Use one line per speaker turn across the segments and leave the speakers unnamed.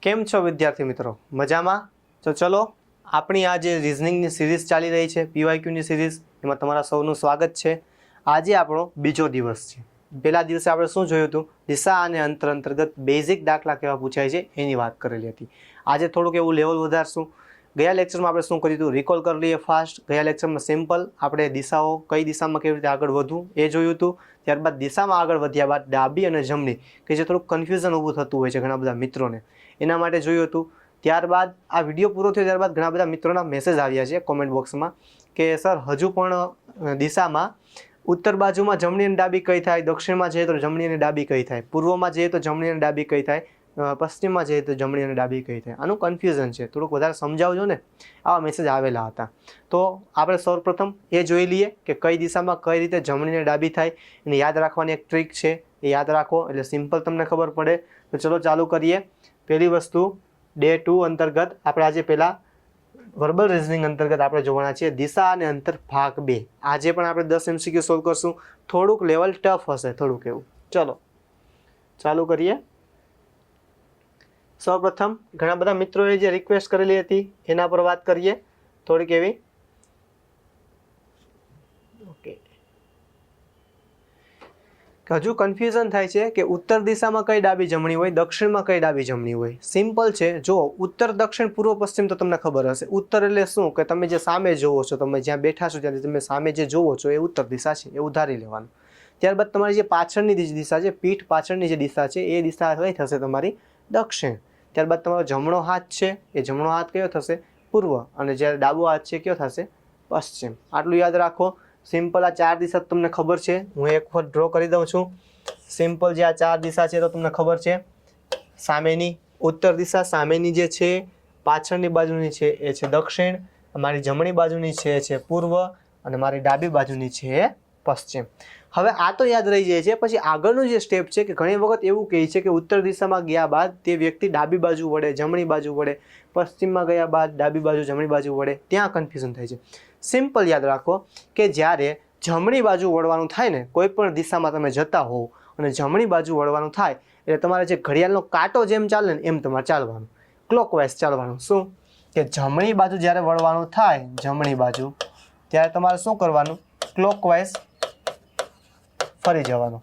કેમ છો વિદ્યાર્થી મિત્રો? મજામાં? તો ચલો આપણી આ જે રિઝનિંગની સિરીઝ ચાલી રહી છે પીવાયક્યુની સિરીઝ, એમાં તમારા સૌનું સ્વાગત છે. આજે આપણો બીજો દિવસ છે. પહેલા દિવસે આપણે શું જોયું હતું? દિશા અને અંતર અંતર્ગત બેઝિક દાખલા કેવા પૂછાય છે એની વાત કરેલી હતી. આજે થોડુંક એવું લેવલ વધારશું. ગયા લેક્ચરમાં આપણે શું કર્યું હતું? રિકોલ કરી લઈએ ફાસ્ટ. ગયા લેક્ચરમાં સિમ્પલ આપણે દિશાઓ કઈ દિશામાં કેવી રીતે આગળ વધવું એ જોયું હતું. ત્યારબાદ દિશામાં આગળ વધ્યા બાદ ડાબી અને જમણી, કે જે થોડુંક કન્ફ્યુઝન ઊભું થતું હોય છે ઘણા બધા મિત્રોને, એના માટે જોયું હતું. ત્યારબાદ આ વિડીયો પૂરો થયો ત્યારબાદ ઘણા બધા મિત્રોના મેસેજ આવ્યા છે કોમેન્ટ બોક્સમાં કે સર હજુ પણ દિશામાં ઉત્તર બાજુમાં જમણી અને ડાબી કઈ થાય, દક્ષિણમાં જઈએ તો જમણી અને ડાબી કઈ થાય, પૂર્વમાં જઈએ તો જમણી અને ડાબી કઈ થાય, પશ્ચિમમાં જઈએ તો જમણી અને ડાબી કઈ થાય. આનું કન્ફ્યુઝન છે, થોડુંક વધારે સમજાવજો ને. આવા મેસેજ આવેલા હતા. તો આપણે સૌપ્રથમ એ જોઈ લઈએ કે કઈ દિશામાં કઈ રીતે જમણી અને ડાબી થાય. એને યાદ રાખવાની એક ટ્રીક છે, એ યાદ રાખો એટલે સિમ્પલ તમને ખબર પડે. તો ચલો ચાલુ કરીએ. પહેલી વસ્તુ ડે 2 અંતર્ગત આપણે આજે પહેલાં વર્બલ રિઝનિંગ અંતર્ગત આપણે જોવાના છીએ દિશા અને અંતર ભાગ 2. આજે પણ આપણે 10 MCQ સોલ્વ કરશું. થોડુંક લેવલ ટફ હશે, થોડુંક એવું. ચલો ચાલુ કરીએ. સૌપ્રથમ ઘણા બધા મિત્રોએ જે રિક્વેસ્ટ કરેલી હતી એના પર વાત કરીએ થોડીક એવી. ઓકે, હજુ કન્ફ્યુઝન થાય છે કે ઉત્તર દિશામાં કઈ ડાબી જમણી હોય, દક્ષિણમાં કઈ ડાબી જમણી હોય. સિમ્પલ છે. જો ઉત્તર દક્ષિણ પૂર્વ પશ્ચિમ તો તમને ખબર હશે. ઉત્તર એટલે શું? કે તમે જે સામે જોવો છો, તમે જ્યાં બેઠા છો ત્યાંથી તમે સામે જે જોવો છો એ ઉત્તર દિશા છે, એવું ધારી લેવાનું. ત્યારબાદ તમારી જે પાછળની દિશા છે, પીઠ પાછળની જે દિશા છે એ દિશા કઈ થશે? તમારી દક્ષિણ. ત્યારબાદ તમારો જમણો હાથ છે, એ જમણો હાથ કયો થશે? પૂર્વ. અને જ્યારે ડાબો હાથ છે કયો થશે? પશ્ચિમ. આટલું યાદ રાખો. સિમ્પલ આ 4 દિશા તમને ખબર છે. હું એક વખત ડ્રો કરી દઉં છું. સિમ્પલ જે આ 4 દિશા છે તો તમને ખબર છે. સામેની ઉત્તર દિશા, સામેની જે છે પાછળની બાજુની છે એ છે દક્ષિણ, મારી જમણી બાજુની છે એ છે પૂર્વ, અને મારી ડાબી બાજુની છે એ પશ્ચિમ. હવે આ તો યાદ રહી જાય છે. પછી આગળનું જે સ્ટેપ છે કે ઘણી વખત એવું કહે છે કે ઉત્તર દિશામાં ગયા બાદ તે વ્યક્તિ ડાબી બાજુ વળે, જમણી બાજુ વળે, પશ્ચિમમાં ગયા બાદ ડાબી બાજુ જમણી બાજુ વળે. ત્યાં કન્ફ્યુઝન થાય છે. સિમ્પલ યાદ રાખો કે જ્યારે જમણી બાજુ વળવાનું થાય ને, કોઈ પણ દિશામાં તમે જતા હોવ અને જમણી બાજુ વળવાનું થાય એટલે તમારે જે ઘડિયાળનો કાંટો જેમ ચાલે ને એમ તમારે ચાલવાનું, ક્લોકવાઇઝ ચાલવાનું. શું કે જમણી બાજુ જ્યારે વળવાનું થાય, જમણી બાજુ, ત્યારે તમારે શું કરવાનું? ક્લોકવાઇઝ ફરી જવાનું.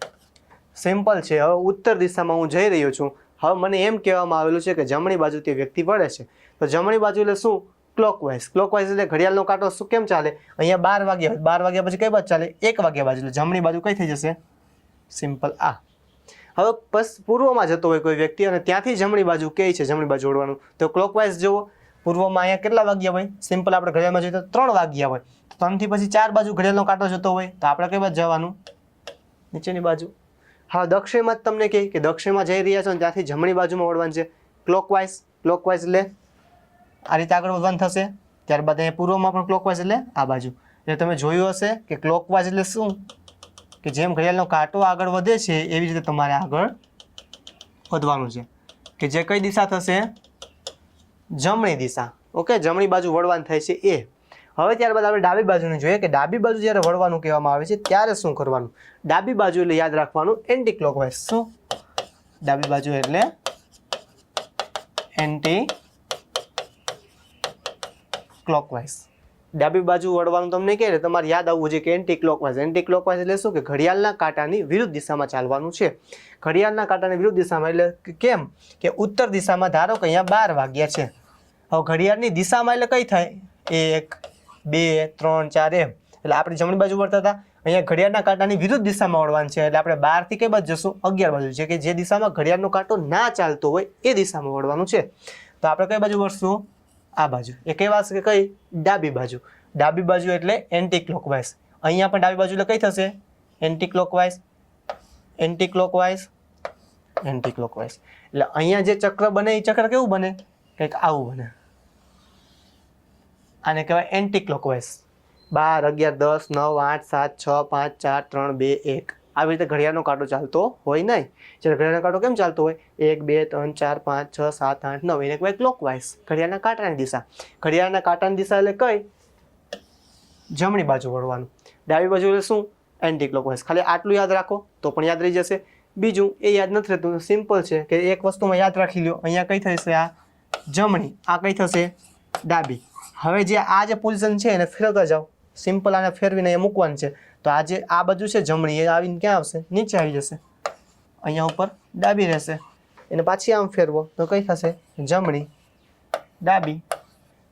સિમ્પલ છે. હવે ઉત્તર દિશામાં હું જઈ રહ્યો છું. હવે મને એમ કહેવામાં આવેલું છે કે જમણી બાજુ તે વ્યક્તિ વળે છે, તો જમણી બાજુ એટલે શું? ક્લોકવાઇઝ. ક્લોકવાઇઝ એટલે ઘડિયાળનો કાંટો શું કેમ ચાલે? અહીંયા 12 વાગ્યા, 12 વાગ્યા પછી કઈ બાજુ ચાલે? 1 વાગ્યા બાજુ. એટલે જમણી બાજુ કઈ થઈ જશે? સિમ્પલ આ. હવે પૂર્વમાં જતો હોય કોઈ વ્યક્તિ અને ત્યાંથી જમણી બાજુ કઈ છે જમણી બાજુ વળવાનું, તો ક્લોકવાઇઝ જુઓ. પૂર્વમાં અહીંયા કેટલા વાગ્યા હોય? સિમ્પલ આપણે ઘડિયાળમાં જોઈએ તો 3 વાગ્યા હોય. 3 થી પછી 4 બાજુ ઘડિયાળનો કાંટો જતો હોય તો આપણે કઈ બાજુ જવાનું? નીચેની બાજુ. હા, દક્ષિણમાં જ તમને કહે કે દક્ષિણમાં જઈ રહ્યા છો ને ત્યાંથી જમણી બાજુમાં વળવાનું છે, ક્લોકવાઇઝ. ક્લોકવાઇઝ એટલે આ રીતે આગળ વધવાનું થશે. ત્યારબાદ અહીંયા પૂર્વમાં પણ ક્લોકવાઇઝ એટલે આ બાજુ. એટલે તમે જોયું હશે કે ક્લોકવાઇઝ એટલે શું? કે જેમ ઘડિયાળનો કાંટો આગળ વધે છે એવી રીતે તમારે આગળ વધવાનું છે, કે જે કઈ દિશા થશે? જમણી દિશા. ઓકે, જમણી બાજુ વળવાનું થાય છે એ. હવે ત્યારબાદ આપણે ડાબી બાજુને જોઈએ કે ડાબી બાજુ જ્યારે વળવાનું કહેવામાં આવે છે ત્યારે શું કરવાનું? ડાબી બાજુ એટલે યાદ રાખવાનું એન્ટી ક્લોકવાઇઝ. શું? ડાબી બાજુ એટલે એન્ટી ક્લોકવાઇઝ. ડાબી બાજુ વળવાનું તમને કહે તમારે યાદ આવવું જોઈએ કે એન્ટી ક્લોકવાઇઝ. એન્ટી ક્લોકવાઇઝ એટલે શું? કે ઘડિયાળના કાંટાની વિરુદ્ધ દિશામાં ચાલવાનું છે. ઘડિયાળના કાંટાની વિરુદ્ધ દિશામાં એટલે કેમ? કે ઉત્તર દિશામાં ધારો કે અહીંયા 12 વાગ્યા છે. હવે ઘડિયાળની દિશામાં એટલે કઈ થાય? 1, 2, 3, 4 એમ. એટલે આપણે જમણી બાજુ વળતા હતા, અહીંયા ઘડિયાળના કાંટાની વિરુદ્ધ દિશામાં વળવાનું છે. એટલે આપણે 12 થી કઈ બાજુ જશું? 11 બાજુ છે, કે જે દિશામાં ઘડિયાળનો કાંટો ના ચાલતો હોય એ દિશામાં વળવાનું છે. તો આપણે કઈ બાજુ વળશું? આ બાજુ. એ કેવા છે કે કઈ? ડાબી બાજુ. ડાબી બાજુ એટલે એન્ટી ક્લોકવાઇઝ. અહીંયા પણ ડાબી બાજુ એટલે કઈ થશે? Anti clockwise. Anti clockwise, anti clockwise. એટલે અહીંયા જે ચક્ર બને એ ચક્ર કેવું બને? કંઈક આવું બને. આને કહેવાય એન્ટી ક્લોકવાઇઝ. 12, 11, 10, 9, 8, 7, 6, 5, 4, 3, 2, 1. આવી રીતે ઘડિયાળનો કાંટો ચાલતો હોય નહીં. જ્યારે ઘડિયાળનો કાંટો કેમ ચાલતો હોય? 1, 2, 3, 4, 5, 6, 7, 8, 9. એને કહેવાય ક્લોકવાઇઝ, ઘડિયાળના કાંટાની દિશા. ઘડિયાળના કાંટાની દિશા એટલે કઈ? જમણી બાજુ વળવાનું. ડાબી બાજુ એટલે શું? Anti clockwise. ખાલી આટલું યાદ રાખો તો પણ યાદ રહી જશે. બીજું એ યાદ નથી રહેતું, સિમ્પલ છે કે એક વસ્તુમાં યાદ રાખી લો, અહીંયા કઈ થશે આ જમણી, આ કઈ થશે ડાબી. હવે જે આ જે પોઝિશન છે એને ફેરવતા જાઓ, સિમ્પલ આને ફેરવીને અહીંયા મૂકવાનું છે. તો આ જે આ બાજુ છે જમણી એ આવીને ક્યાં આવશે? નીચે આવી જશે, અહીંયા ઉપર ડાબી રહેશે. એને પાછી આમ ફેરવો તો કઈ થશે? જમણી ડાબી.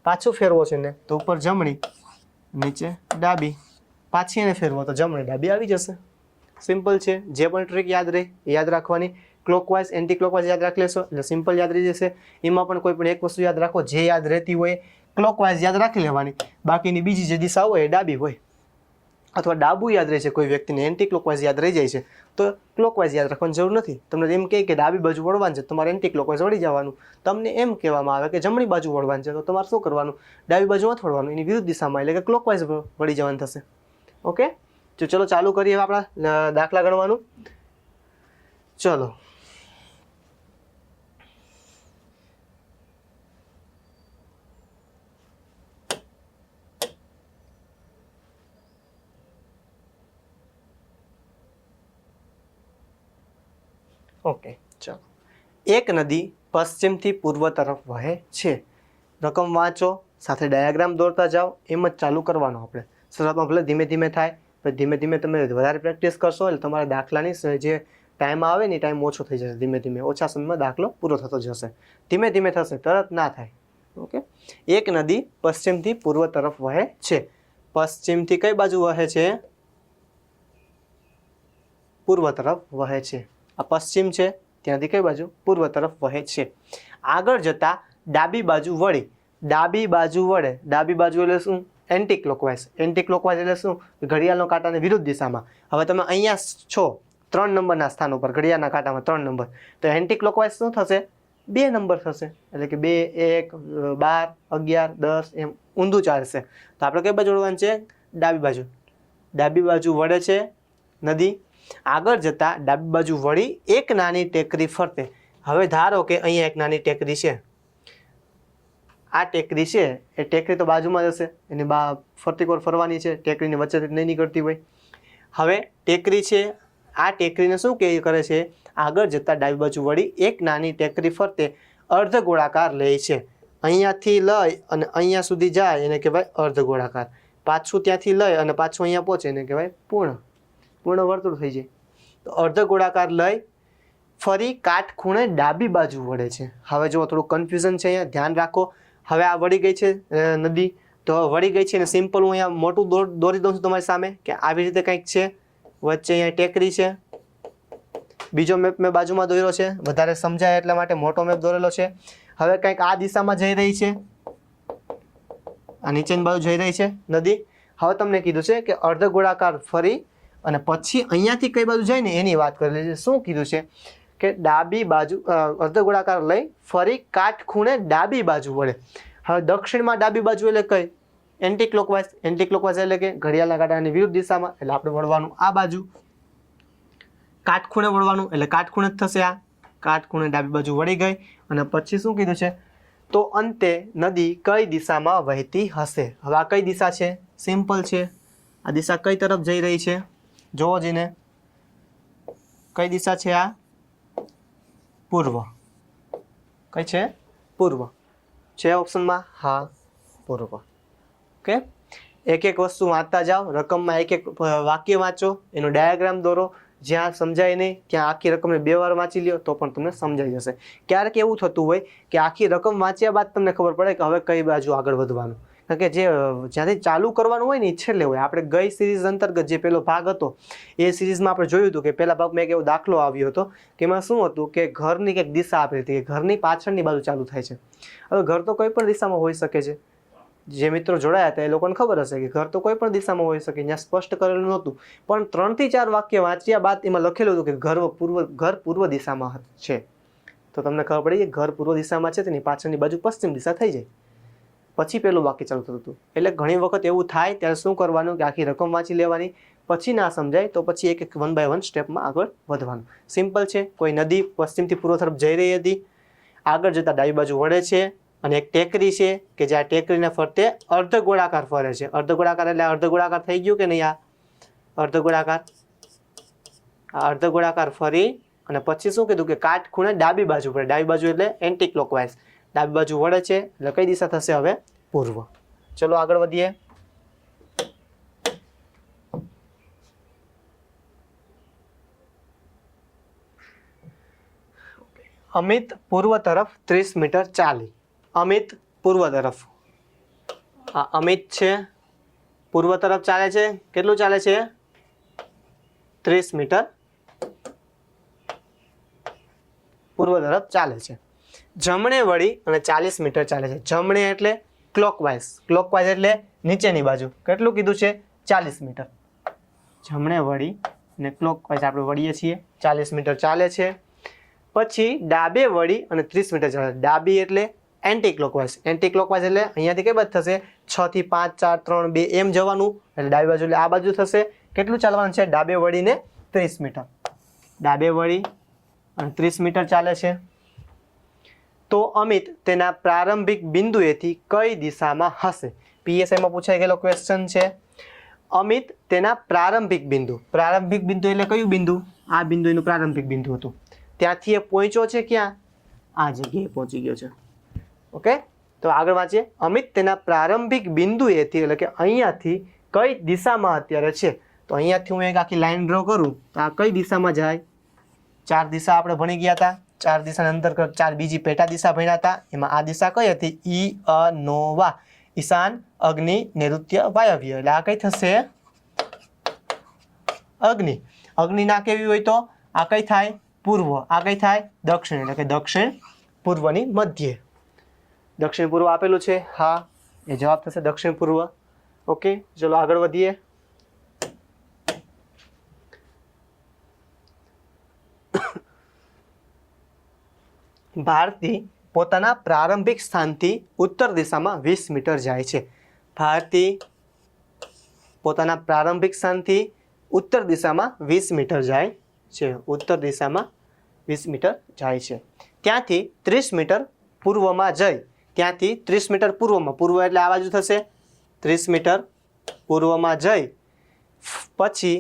પાછું ફેરવો છે ને તો ઉપર જમણી નીચે ડાબી, પાછી એને ફેરવો તો જમણી ડાબી આવી જશે. સિમ્પલ છે. જે પણ ટ્રીક યાદ રહે એ યાદ રાખવાની. ક્લોકવાઇઝ એન્ટી ક્લોકવાઇઝ યાદ રાખી લેશો એટલે સિમ્પલ યાદ રહી જશે. એમાં પણ કોઈ પણ એક વસ્તુ યાદ રાખો, જે યાદ રહેતી હોય ક્લોકવાઇઝ યાદ રાખી લેવાની, બાકીની બીજી જે દિશા હોય એ ડાબી હોય. અથવા ડાબુ યાદ રહે છે કોઈ વ્યક્તિને, એન્ટી ક્લોકવાઇઝ યાદ રહી જાય છે તો ક્લોકવાઇઝ યાદ રાખવાની જરૂર નથી. તમને એમ કહે કે ડાબી બાજુ વળવાનું છે, તમારે એન્ટી ક્લોકવાઇઝ વળી જવાનું. તમને એમ કહેવામાં આવે કે જમણી બાજુ વળવાનું છે તો તમારે શું કરવાનું? ડાબી બાજુ નથી વળવાનું, એની વિરુદ્ધ દિશામાં એટલે કે ક્લોકવાઇઝ વળી જવાનું થશે. ઓકે, તો ચલો ચાલુ કરીએ આપણા દાખલા ગણવાનું. ચલો ઓકે, ચાલો. એક નદી પશ્ચિમથી પૂર્વ તરફ વહે છે. રકમ વાંચો, સાથે ડાયાગ્રામ દોરતા જાઓ, એમ જ ચાલુ કરવાનું આપણે. શરૂઆતમાં ભલે ધીમે ધીમે થાય, પણ ધીમે ધીમે તમે વધારે પ્રેક્ટિસ કરશો એટલે તમારા દાખલાની જે ટાઈમ આવે ને એ ટાઈમ ઓછો થઈ જશે. ધીમે ધીમે ઓછા સમયમાં દાખલો પૂરો થતો જશે. ધીમે ધીમે થશે, તરત ના થાય. ઓકે, એક નદી પશ્ચિમથી પૂર્વ તરફ વહે છે. પશ્ચિમથી કઈ બાજુ વહે છે? પૂર્વ તરફ વહે છે. આ પશ્ચિમ છે, ત્યાંથી કઈ બાજુ? પૂર્વ તરફ વહે છે. આગળ જતા ડાબી બાજુ વળી, ડાબી બાજુ વળે. ડાબી બાજુ એટલે શું? Anti clockwise. એન્ટી ક્લોકવાઇઝ એટલે શું? ઘડિયાળનો કાંટાની વિરુદ્ધ દિશામાં. હવે તમે અહીંયા છો 3 નંબરના સ્થાન ઉપર, ઘડિયાળના કાંટામાં 3 નંબર, તો એન્ટી ક્લોકવાઇઝ શું થશે? 2 નંબર થશે. એટલે કે 2, 1, 12, 11, 10 એમ ઊંધું ચાલશે. તો આપણે કઈ બાજુ વળવાનું છે? ડાબી બાજુ. ડાબી બાજુ વળે છે નદી. આગળ જતા ડાબી બાજુ વળી એક નાની ટેકરી ફરતે. હવે ધારો કે અહીંયા એક નાની ટેકરી છે, આ ટેકરી છે, એ ટેકરી તો બાજુમાં જ હશે, એની ફરતી કોર ફરવાની છે, ટેકરીની વચ્ચે નહીં નીકળતી હોય. હવે ટેકરી છે, આ ટેકરીને શું કરે છે? આગળ જતાં ડાબી બાજુ વળી એક નાની ટેકરી ફરતે અર્ધ ગોળાકાર લે છે. અહીંયાથી લઈ અને અહીંયા સુધી જાય એને કહેવાય અર્ધ ગોળાકાર. પાછું ત્યાંથી લઈ અને પાછું અહીંયા પહોંચે એને કહેવાય પૂર્ણ વર્તુળ થઈ જાય. તો અર્ધ ગોળાકાર લઈ ફરી કાટખૂણે ડાબી બાજુ વળે છે. હવે જો થોડું કન્ફ્યુઝન છે, અહીંયા ધ્યાન રાખો. હવે આ વળી ગઈ છે નદી, તો વળી ગઈ છે ને સિમ્પલ હું અહીંયા મોટું દોરી દઉં છું તમારી સામે કે આવી રીતે કંઈક છે. વચ્ચે અહીંયા ટેકરી છે. બીજો મેપ મેં બાજુમાં દોર્યો છે, વધારે સમજાય એટલા માટે મોટો મેપ દોરેલો છે. હવે કંઈક આ દિશામાં જઈ રહી છે, આ નીચેની બાજુ જઈ રહી છે નદી. હવે તમને કીધું છે કે અર્ધ ગોળાકાર ફરી અને પછી અહીંયાથી કઈ બાજુ જાય ને એની વાત કરેલી છે. શું કીધું છે? કે ડાબી બાજુ અર્ધ ગોળાકાર લઈ ફરી કાટખૂણે ડાબી બાજુ વળે. હવે દક્ષિણમાં ડાબી બાજુ એટલે કઈ? Anti clockwise. એન્ટી ક્લોકવાઇઝ એટલે કે ઘડિયાળના કાંટાની વિરુદ્ધ દિશામાં, એટલે આપણે વળવાનું આ બાજુ. કાટખૂણે વળવાનું એટલે કાટખૂણે જ થશે. આ કાટખૂણે ડાબી બાજુ વળી ગઈ અને પછી શું કીધું છે? તો અંતે નદી કઈ દિશામાં વહેતી હશે? હવે આ કઈ દિશા છે? સિમ્પલ છે. આ દિશા કઈ તરફ જઈ રહી છે? જોવો જઈને કઈ દિશા છે? આ પૂર્વ. કઈ છે? પૂર્વ છે ઓપ્શનમાં. હા, પૂર્વ. ઓકે, એક એક વસ્તુ વાંચતા જાઓ. રકમમાં એક એક વાક્ય વાંચો, એનો ડાયાગ્રામ દોરો. જ્યાં સમજાય નહીં ત્યાં આખી રકમને 2 વાર વાંચી લ્યો તો પણ તમને સમજાઈ જશે. ક્યારેક એવું થતું હોય કે આખી રકમ વાંચ્યા બાદ તમને ખબર પડે કે હવે કઈ બાજુ આગળ વધવાનું. કારણ કે જે જ્યાંથી ચાલુ કરવાનું હોય ને એ છેલ્લે હોય. આપણે ગઈ સિરીઝ અંતર્ગત જે પેલો ભાગ હતો એ સિરીઝમાં આપણે જોયું હતું કે પહેલા ભાગમાં એક એવો દાખલો આવ્યો હતો કે એમાં શું હતું કે ઘરની કંઈક દિશા આપી હતી કે ઘરની પાછળની બાજુ ચાલુ થાય છે. હવે ઘર તો કોઈ પણ દિશામાં હોઈ શકે છે. જે મિત્રો જોડાયા હતા એ લોકોને ખબર હશે કે ઘર તો કોઈ પણ દિશામાં હોઈ શકે. ત્યાં સ્પષ્ટ કરેલું નહોતું, પણ 3 થી 4 વાક્ય વાંચ્યા બાદ એમાં લખેલું હતું કે ઘર પૂર્વ દિશામાં છે. તો તમને ખબર પડી કે ઘર પૂર્વ દિશામાં છે, તેની પાછળની બાજુ પશ્ચિમ દિશા થઈ જાય. પછી પેલું વાક્ય ચાલુ થતું હતું. એટલે ઘણી વખત એવું થાય ત્યારે શું કરવાનું કે આખી રકમ વાંચી લેવાની. પછી ના સમજાય તો પછી એક એક 1 by 1 સ્ટેપમાં આગળ વધવાનું. સિમ્પલ છે. કોઈ નદી પશ્ચિમથી પૂર્વ તરફ જઈ રહી હતી, આગળ જતા ડાબી બાજુ વળે છે અને એક ટેકરી છે કે જે આ ટેકરીને ફરતે અર્ધ ગોળાકાર ફરે છે. અર્ધ ગોળાકાર એટલે અર્ધ ગોળાકાર થઈ ગયું કે નહીં? આ અર્ધ ગોળાકાર, આ અર્ધ ગોળાકાર ફરી અને પછી શું કીધું કે કાટખૂણે ડાબી બાજુ પડે. ડાબી બાજુ એટલે એન્ટી ક્લોકવાઇઝ. ડાબી બાજુ વળે છે એટલે કઈ દિશા થશે હવે? પૂર્વ. ચલો આગળ વધીએ. અમિત પૂર્વ તરફ 30 મીટર ચાલી. અમિત પૂર્વ તરફ. આ અમિત છે, પૂર્વ તરફ ચાલે છે. કેટલું ચાલે છે? 30 મીટર પૂર્વ તરફ ચાલે છે. જમણે વળી અને 40 મીટર ચાલે છે. જમણે એટલે ક્લોકવાઇઝ. ક્લોકવાઇઝ એટલે નીચેની બાજુ. કેટલું કીધું છે? 40 મીટર. જમણે વળી અને ક્લોકવાઇઝ આપણે વળીએ છીએ, 40 મીટર ચાલે છે. પછી ડાબે વળી અને 30 મીટર ચાલે. ડાબી એટલે એન્ટી ક્લોકવાઇઝ. એન્ટી ક્લોકવાઇઝ એટલે અહીંયાથી કઈ બાજુ થશે? 6 થી 5 4 3 2 એમ જવાનું, એટલે ડાબી બાજુ એટલે આ બાજુ થશે. કેટલું ચાલવાનું છે? ડાબે વળીને 30 મીટર. ડાબે વળી અને 30 મીટર ચાલે છે. તો અમિત તેના પ્રારંભિક બિંદુએથી કઈ દિશામાં હશે? પીએસઆઈમાં પૂછાઈ ગયેલો ક્વેશ્ચન છે. અમિત તેના પ્રારંભિક બિંદુ. પ્રારંભિક બિંદુ એટલે કયું બિંદુ? આ બિંદુ એનું પ્રારંભિક બિંદુ હતું. ત્યાંથી એ પહોંચ્યો છે ક્યાં? આ જગ્યાએ પહોંચી ગયો છે. ઓકે, તો આગળ વાંચીએ. અમિત તેના પ્રારંભિક બિંદુએથી એટલે કે અહીંયાથી કઈ દિશામાં અત્યારે છે? તો અહીંયાથી હું એક આખી લાઈન ડ્રો કરું તો આ કઈ દિશામાં જાય? 4 દિશા આપણે ભણી ગયા હતા. 4 દિશાના અંતર્ગત 4 બીજી પેટા દિશા ભણ્યા હતા. એમાં આ દિશા કઈ હતી? ઈ અ નો વા. ઈશાન, અગ્નિ, નૈઋત્ય, વાયવ્ય. એટલે આ કઈ થશે? અગ્નિ. અગ્નિ ના કેવી હોય તો આ કઈ થાય? પૂર્વ. આ કઈ થાય? દક્ષિણ. એટલે કે દક્ષિણ પૂર્વની મધ્ય. દક્ષિણ પૂર્વ આપેલું છે. હા, એ જવાબ થશે દક્ષિણ પૂર્વ. ઓકે, ચલો આગળ વધીએ. ભારતી પોતાના પ્રારંભિક સ્થાનથી ઉત્તર દિશામાં 20 મીટર જાય છે. ભારતી પોતાના પ્રારંભિક સ્થાનથી ઉત્તર દિશામાં 20 મીટર જાય છે. ઉત્તર દિશામાં 20 મીટર જાય છે. ત્યાંથી 30 મીટર પૂર્વમાં જઈ, ત્યાંથી 30 મીટર પૂર્વમાં, પૂર્વ એટલે આ બાજુ થશે, 30 મીટર પૂર્વમાં જઈ પછી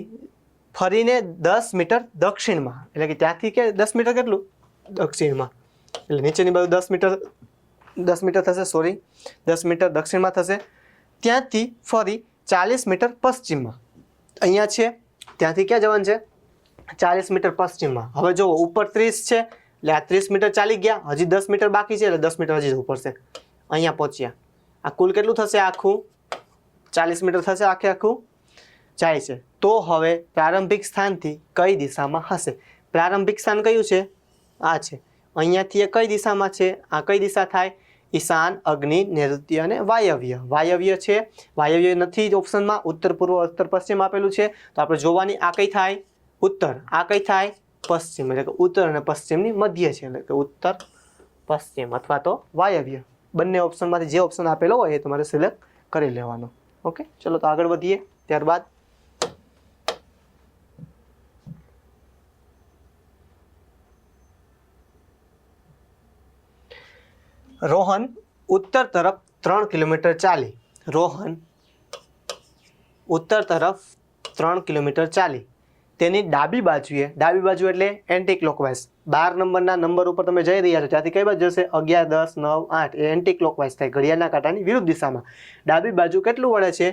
ફરીને 10 મીટર દક્ષિણમાં, એટલે કે ત્યાંથી કે 10 મીટર કેટલું? દક્ષિણમાં. એટલે નીચેની બાજુ 10 મીટર થશે, 10 મીટર દક્ષિણમાં થશે. ત્યાંથી ફરી 40 મીટર પશ્ચિમમાં. અહીંયા છે, ત્યાંથી ક્યાં જવાનું છે? 40 મીટર પશ્ચિમમાં. હવે જો ઉપર 30 છે એટલે આ 30 મીટર ચાલી ગયા, હજી 10 મીટર બાકી છે એટલે 10 મીટર હજી જવું પડશે. અહીંયા પહોંચ્યા. આ કુલ કેટલું થશે? આખું 40 મીટર થશે. આખું જાય છે. તો હવે પ્રારંભિક સ્થાનથી કઈ દિશામાં હશે? પ્રારંભિક સ્થાન કયું છે? આ છે. અહીંયાથી એ કઈ દિશામાં છે? આ કઈ દિશા થાય? ઈશાન, અગ્નિ, નૈઋત્ય અને વાયવ્ય. વાયવ્ય છે, વાયવ્ય નથી ઓપ્શનમાં. ઉત્તર પૂર્વ, ઉત્તર પશ્ચિમ આપેલું છે તો આપણે જોવાની આ કઈ થાય? ઉત્તર. આ કઈ થાય? પશ્ચિમ. એટલે કે ઉત્તર અને પશ્ચિમની મધ્ય છે, એટલે કે ઉત્તર પશ્ચિમ અથવા તો વાયવ્ય. બંને ઓપ્શનમાંથી જે ઓપ્શન આપેલો હોય એ તમારે સિલેક્ટ કરી લેવાનો. ઓકે, ચલો તો આગળ વધીએ. ત્યારબાદ રોહન ઉત્તર તરફ 3 કિલોમીટર ચાલી. રોહન ઉત્તર તરફ 3 કિલોમીટર ચાલી. તેની ડાબી બાજુએ, ડાબી બાજુ એટલે એન્ટી ક્લોકવાઇઝ. 12 નંબરના નંબર ઉપર તમે જઈ રહ્યા છો ત્યાંથી કઈ બાજુ જશે? 11, 10, 9, 8 એ એન્ટી ક્લોકવાઇઝ થાય, ઘડિયાળના કાંટાની વિરુદ્ધ દિશામાં. ડાબી બાજુ કેટલું વળે છે?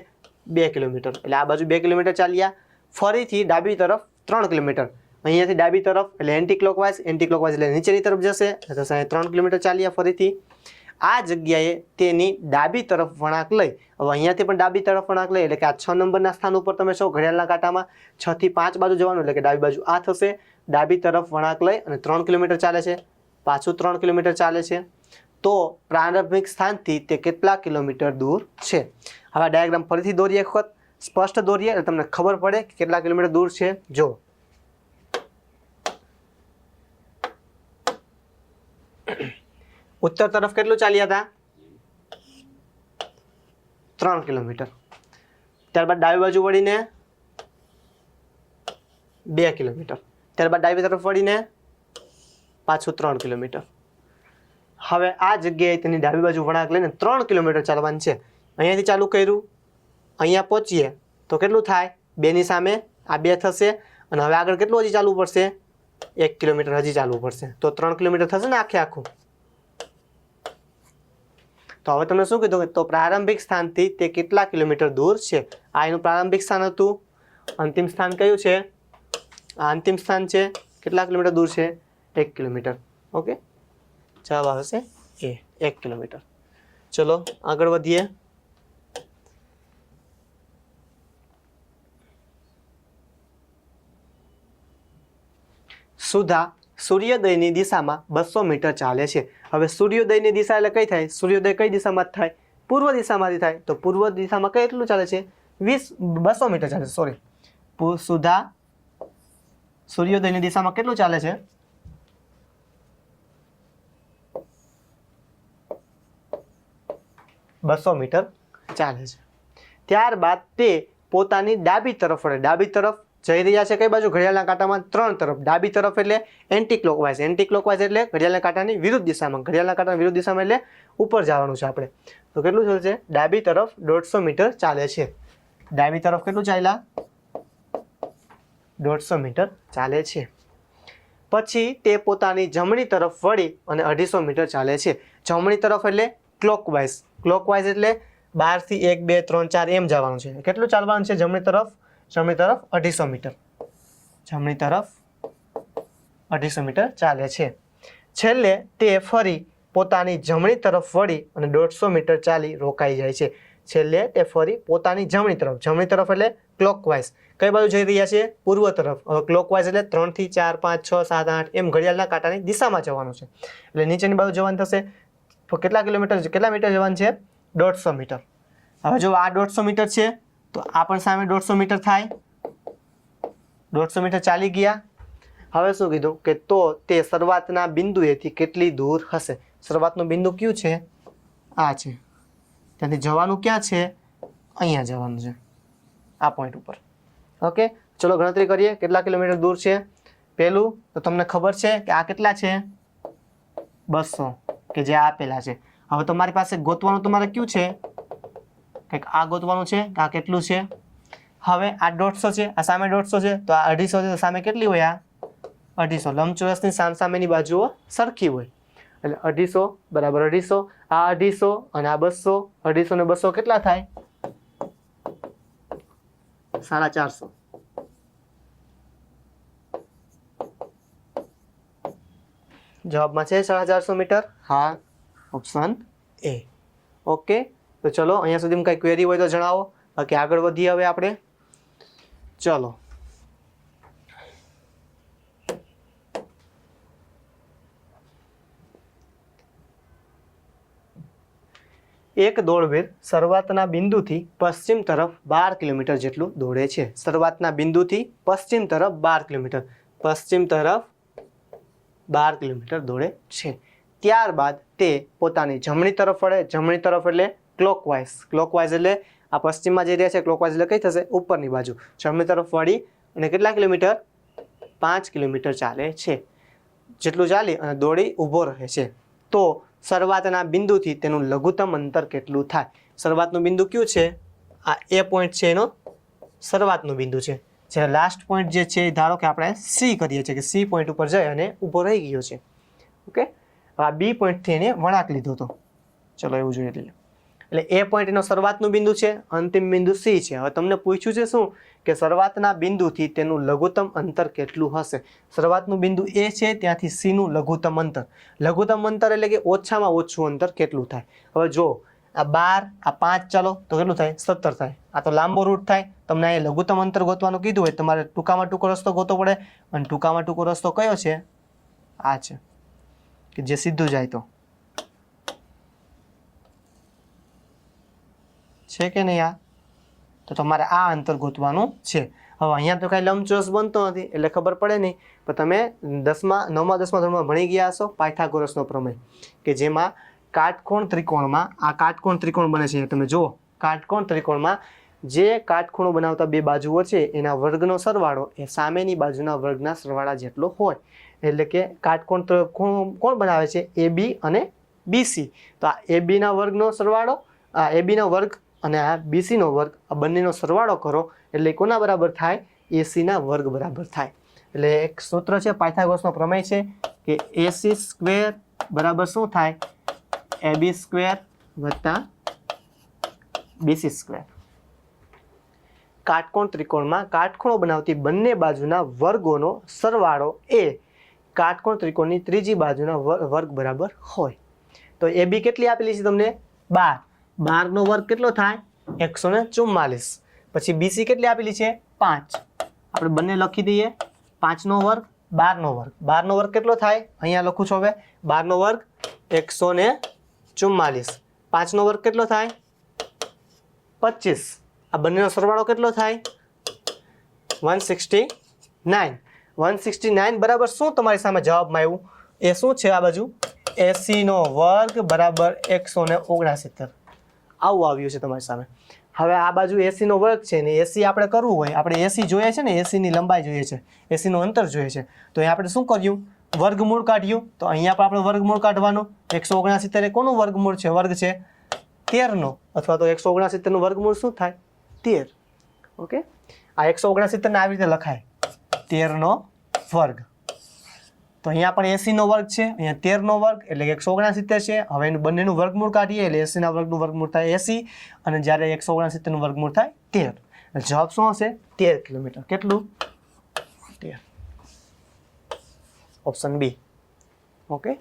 2 કિલોમીટર. એટલે આ બાજુ 2 કિલોમીટર ચાલ્યા. ફરીથી ડાબી તરફ 3 કિલોમીટર. અહીંયાથી ડાબી તરફ એટલે એન્ટી ક્લોકવાઇઝ. એન્ટી ક્લોકવાઇઝ એટલે નીચેની તરફ જશે, એટલે 3 કિલોમીટર ચાલ્યા. ફરીથી આ જગ્યાએ તેની ડાબી તરફ વળાંક લઈ, હવે અહીંયાથી પણ ડાબી તરફ વળાંક લઈ એટલે કે આ 6 નંબરના સ્થાન ઉપર તમે છો ઘડિયાળના કાંટામાં 6 થી 5 બાજુ જવાનું, એટલે કે ડાબી બાજુ આ થશે. ડાબી તરફ વળાંક લઈ અને 3 કિલોમીટર ચાલે છે. પાછું 3 કિલોમીટર ચાલે છે. તો પ્રારંભિક સ્થાનથી તે કેટલા કિલોમીટર દૂર છે? હવે ડાયાગ્રામ ફરીથી દોરીએ, એક વખત સ્પષ્ટ દોરીએ એટલે તમને ખબર પડે કે કેટલા કિલોમીટર દૂર છે. જો ઉત્તર તરફ કેટલું ચાલ્યા હતા? 3 કિલોમીટર. ત્યારબાદ ડાબી બાજુ વળીને 2 કિલોમીટર. ત્યારબાદ ડાબી તરફ વળીને પાછું 3 કિલોમીટર. હવે આ જગ્યાએ તેની ડાબી બાજુ વળાંક લઈને 3 કિલોમીટર ચાલવાનું છે. અહીંયાથી ચાલુ કર્યું, અહીંયા પહોંચીએ તો કેટલું થાય? 2 ની સામે આ 2 થશે અને હવે આગળ કેટલું હજી ચાલવું પડશે? 1 કિલોમીટર હજી ચાલવું પડશે, તો 3 કિલોમીટર થશે ને આખે આખું. તો હવે તમને શું કીધું, તો પ્રારંભિક સ્થાનથી તે કેટલા કિલોમીટર દૂર છે. આ એનું પ્રારંભિક સ્થાન હતું. અંતિમ સ્થાન કયું છે? આ અંતિમ સ્થાન છે. કેટલા કિલોમીટર દૂર છે? 1 કિલોમીટર. ઓકે, જવાબ આવશે એ 1 કિલોમીટર. ચલો આગળ વધીએ. સુધા સૂર્યોદયની દિશામાં 200 મીટર ચાલે છે. હવે સૂર્યોદયની દિશા એટલે કઈ થાય? સૂર્યોદય કઈ દિશામાં થાય? પૂર્વ દિશામાંથી થાય. તો પૂર્વ દિશામાં કેટલું ચાલે છે? 200 મીટર ચાલે છે. સોરી, સુધા સૂર્યોદયની દિશામાં કેટલું ચાલે છે? 200 મીટર ચાલે છે. ત્યારબાદ તે પોતાની ડાબી તરફ વળે. ડાબી તરફ જઈ રહ્યા છે કઈ બાજુ? ઘડિયાળના કાંટામાં 3 તરફ. ડાબી તરફ એટલે એન્ટી ક્લોકવાઇઝ. એન્ટી ક્લોકવાઇઝ એટલે ઘડિયાળના કાંટાની વિરુદ્ધ દિશામાં. ઘડિયાળના કાંટાની વિરુદ્ધ દિશામાં એટલે ઉપર જવાનું છે આપણે. તો કેટલું ચાલે છે? ડાબી તરફ 150 મીટર ચાલે છે. ડાબી તરફ કેટલું ચાલ્યા? 150 મીટર ચાલે છે. પછી તે પોતાની જમણી તરફ વળી અને 250 મીટર ચાલે છે. જમણી તરફ એટલે ક્લોકવાઇઝ. ક્લોકવાઇઝ એટલે 12 થી 1 2 3 4 એમ જવાનું છે. કેટલું ચાલવાનું છે જમણી તરફ? જમણી તરફ 250 મીટર. જમણી તરફ 250 મીટર ચાલે છે. છેલ્લે તે ફરી પોતાની જમણી તરફ વળી અને 150 મીટર ચાલી રોકાઈ જાય છે. છેલ્લે તે ફરી પોતાની જમણી તરફ. જમણી તરફ એટલે ક્લોકવાઇઝ. કઈ બાજુ જઈ રહ્યા છે? પૂર્વ તરફ. હવે ક્લોકવાઇઝ એટલે 3 થી 4 5 6 7 8 એમ ઘડિયાળના કાંટાની દિશામાં જવાનું છે. એટલે નીચેની બાજુ જવાનું થશે. તો કેટલા મીટર જવાનું છે? 150 મીટર. હવે જો આ 150 મીટર છે તો આ પણ સામે 150 મીટર થાય. 150 મીટર ચાલી ગયા. હવે શું કીધું કે તો તે શરૂઆતના બિંદુએથી કેટલી દૂર હશે? શરૂઆતનું બિંદુ કયું છે? આ છે. ત્યાંથી જવાનું ક્યાં છે? અહીંયા જવાનું છે, આ પોઈન્ટ ઉપર. ઓકે, ચલો ગણતરી કરીએ કેટલા કિલોમીટર દૂર છે. પહેલું તો તમને ખબર છે કે આ કેટલા છે? 200, કે જે આપેલા છે. હવે તમારી પાસે ગોતવાનું તમારે કયું છે? કંઈક આ ગોતવાનું છે કે આ કેટલું છે. હવે આ 150 છે, આ સામે 150 છે, તો આ 250 છે, તો સામે કેટલી હોય? આ 250. લંબચોરસની સામસામેની બાજુઓ સરખી હોય એટલે 250 બરાબર 250. આ 250 અને આ 200. 250 ને 200 કેટલા થાય? 450. જવાબમાં છે 450 મીટર. હા, ઓપ્શન એ. ઓકે, તો ચલો અહીંયા સુધીમાં કઈ ક્વેરી હોય તો જણાવો. બાકી આગળ વધીએ હવે આપણે. ચલો, એક દોડવીર શરૂઆતના બિંદુથી પશ્ચિમ તરફ 12 કિલોમીટર જેટલું દોડે છે. શરૂઆતના બિંદુથી પશ્ચિમ તરફ 12 કિલોમીટર. પશ્ચિમ તરફ 12 કિલોમીટર દોડે છે. ત્યારબાદ તે પોતાની જમણી તરફ વળે. જમણી તરફ એટલે ક્લોકવાઇઝ. ક્લોકવાઇઝ એટલે આ પશ્ચિમમાં જઈ રહ્યા છે. ક્લોકવાઇઝ એટલે કઈ થશે? ઉપરની બાજુ. જમણી તરફ વળી અને કેટલા કિલોમીટર? 5 કિલોમીટર ચાલે છે. જેટલું ચાલી અને દોડી ઊભો રહે છે. તો શરૂઆતના બિંદુથી તેનું લઘુત્તમ અંતર કેટલું થાય? શરૂઆતનું બિંદુ કયું છે? આ એ પોઈન્ટ છે, એનો શરૂઆતનું બિંદુ છે. જે લાસ્ટ પોઈન્ટ જે છે ધારો કે આપણે સી કરીએ છીએ કે સી પોઈન્ટ ઉપર જઈ અને ઊભો રહી ગયો છે. ઓકે, આ બી પોઈન્ટથી એને વળાંક લીધો હતો. ચલો એવું જોઈએ લઈએ. એટલે એ પોઈન્ટ એનો શરૂઆતનું બિંદુ છે, અંતિમ બિંદુ સી છે. હવે તમને પૂછ્યું છે શું કે શરૂઆતના બિંદુથી તેનું લઘુત્તમ અંતર કેટલું હશે? શરૂઆતનું બિંદુ એ છે, ત્યાંથી સીનું લઘુત્તમ અંતર. લઘુત્તમ અંતર એટલે કે ઓછામાં ઓછું અંતર કેટલું થાય? હવે જો આ 12, આ 5 ચાલો તો કેટલું થાય? 17 થાય. આ તો લાંબો રૂટ થાય. તમને અહીં લઘુત્તમ અંતર ગોતવાનું કીધું હોય તમારે ટૂંકામાં ટૂંકો રસ્તો ગોતવો પડે. અને ટૂંકામાં ટૂંકો રસ્તો કયો છે? આ છે કે જે સીધું જાય તો છે કે નહીં? આ તો તમારે આ અંતર ગોતવાનું છે. હવે અહીંયા તો કાંઈ લંબચોરસ બનતો નથી એટલે ખબર પડે નહીં. પણ તમે 9મા 10મા ધોરણમાં ભણી ગયા હશો પાયથાગોરસનો પ્રમેય, કે જેમાં કાટકોણ ત્રિકોણમાં આ કાટકોણ ત્રિકોણ બને છે. તમે જુઓ, કાટકોણ ત્રિકોણમાં જે કાટખૂણો બનાવતા બે બાજુઓ છે એના વર્ગનો સરવાળો એ સામેની બાજુના વર્ગના સરવાળા જેટલો હોય. એટલે કે કાટકોણ કોણ બનાવે છે? AB અને BC. તો આ ABના વર્ગનો સરવાળો, આ ABનો વર્ગ અને આ BCનો વર્ગ, આ બંનેનો સરવાળો કરો એટલે કોના બરાબર થાય? ACના વર્ગ બરાબર થાય. એટલે એક સૂત્ર છે પાયથાગોરસનો પ્રમેય છે કે AC સ્ક્વેર બરાબર શું થાય AB સ્ક્વેર વત્તા BC સ્ક્વેર. કાટકોણ ત્રિકોણમાં કાટખૂણો બનાવતી બંને બાજુના વર્ગોનો સરવાળો એ કાટકોણ ત્રિકોણની ત્રીજી બાજુના વર્ગ બરાબર હોય. તો AB કેટલી આપેલી છે તમને 12. 12 નો વર્ગ કેટલો થાય 144. પછી BC કેટલી આપેલી છે 5. આપણે બંને લખી દઈએ 5 નો વર્ગ 12 નો વર્ગ. 12 નો વર્ગ કેટલો થાય અહીંયા લખું છું હવે 12 નો વર્ગ 144. 5 નો વર્ગ કેટલો થાય 25. આ બંનેનો સરવાળો કેટલો થાય 169. 169 બરાબર શું તમારી સામે જવાબમાં આવ્યું એ શું છે આ બાજુ AC નો વર્ગ બરાબર 169. આવું આવ્યું છે તમારી સામે. હવે આ બાજુ AC નો વર્ગ છે ને AC આપણે કરવું હોય આપણે AC જોઈએ છે ને AC ની લંબાઈ જોઈએ છે AC નું અંતર જોઈએ છે તો અહીં આપણે શું કર્યું વર્ગમૂળ કાઢ્યું તો અહીંયા પણ આપણે વર્ગમૂળ કાઢવાનું 169 એ કોનું વર્ગમૂળ છે વર્ગ છે 13 નો અથવા તો 169 નું વર્ગમૂળ શું થાય 13. ઓકે આ 169 ને આવી રીતે લખાય 13 નો વર્ગ. તો અહીંયા પણ 80 નો વર્ગ છે અહીંયા 13 નો વર્ગ એટલે કે 169 છે. હવે એનું બંનેનું વર્ગમૂળ કાઢીએ એટલે 80 ના વર્ગનું વર્ગમૂળ થાય 80 અને જ્યારે 169 નું વર્ગમૂળ થાય 13. જવાબ શું હશે 13 કિલોમીટર. કેટલું 13. Option B. ઓકે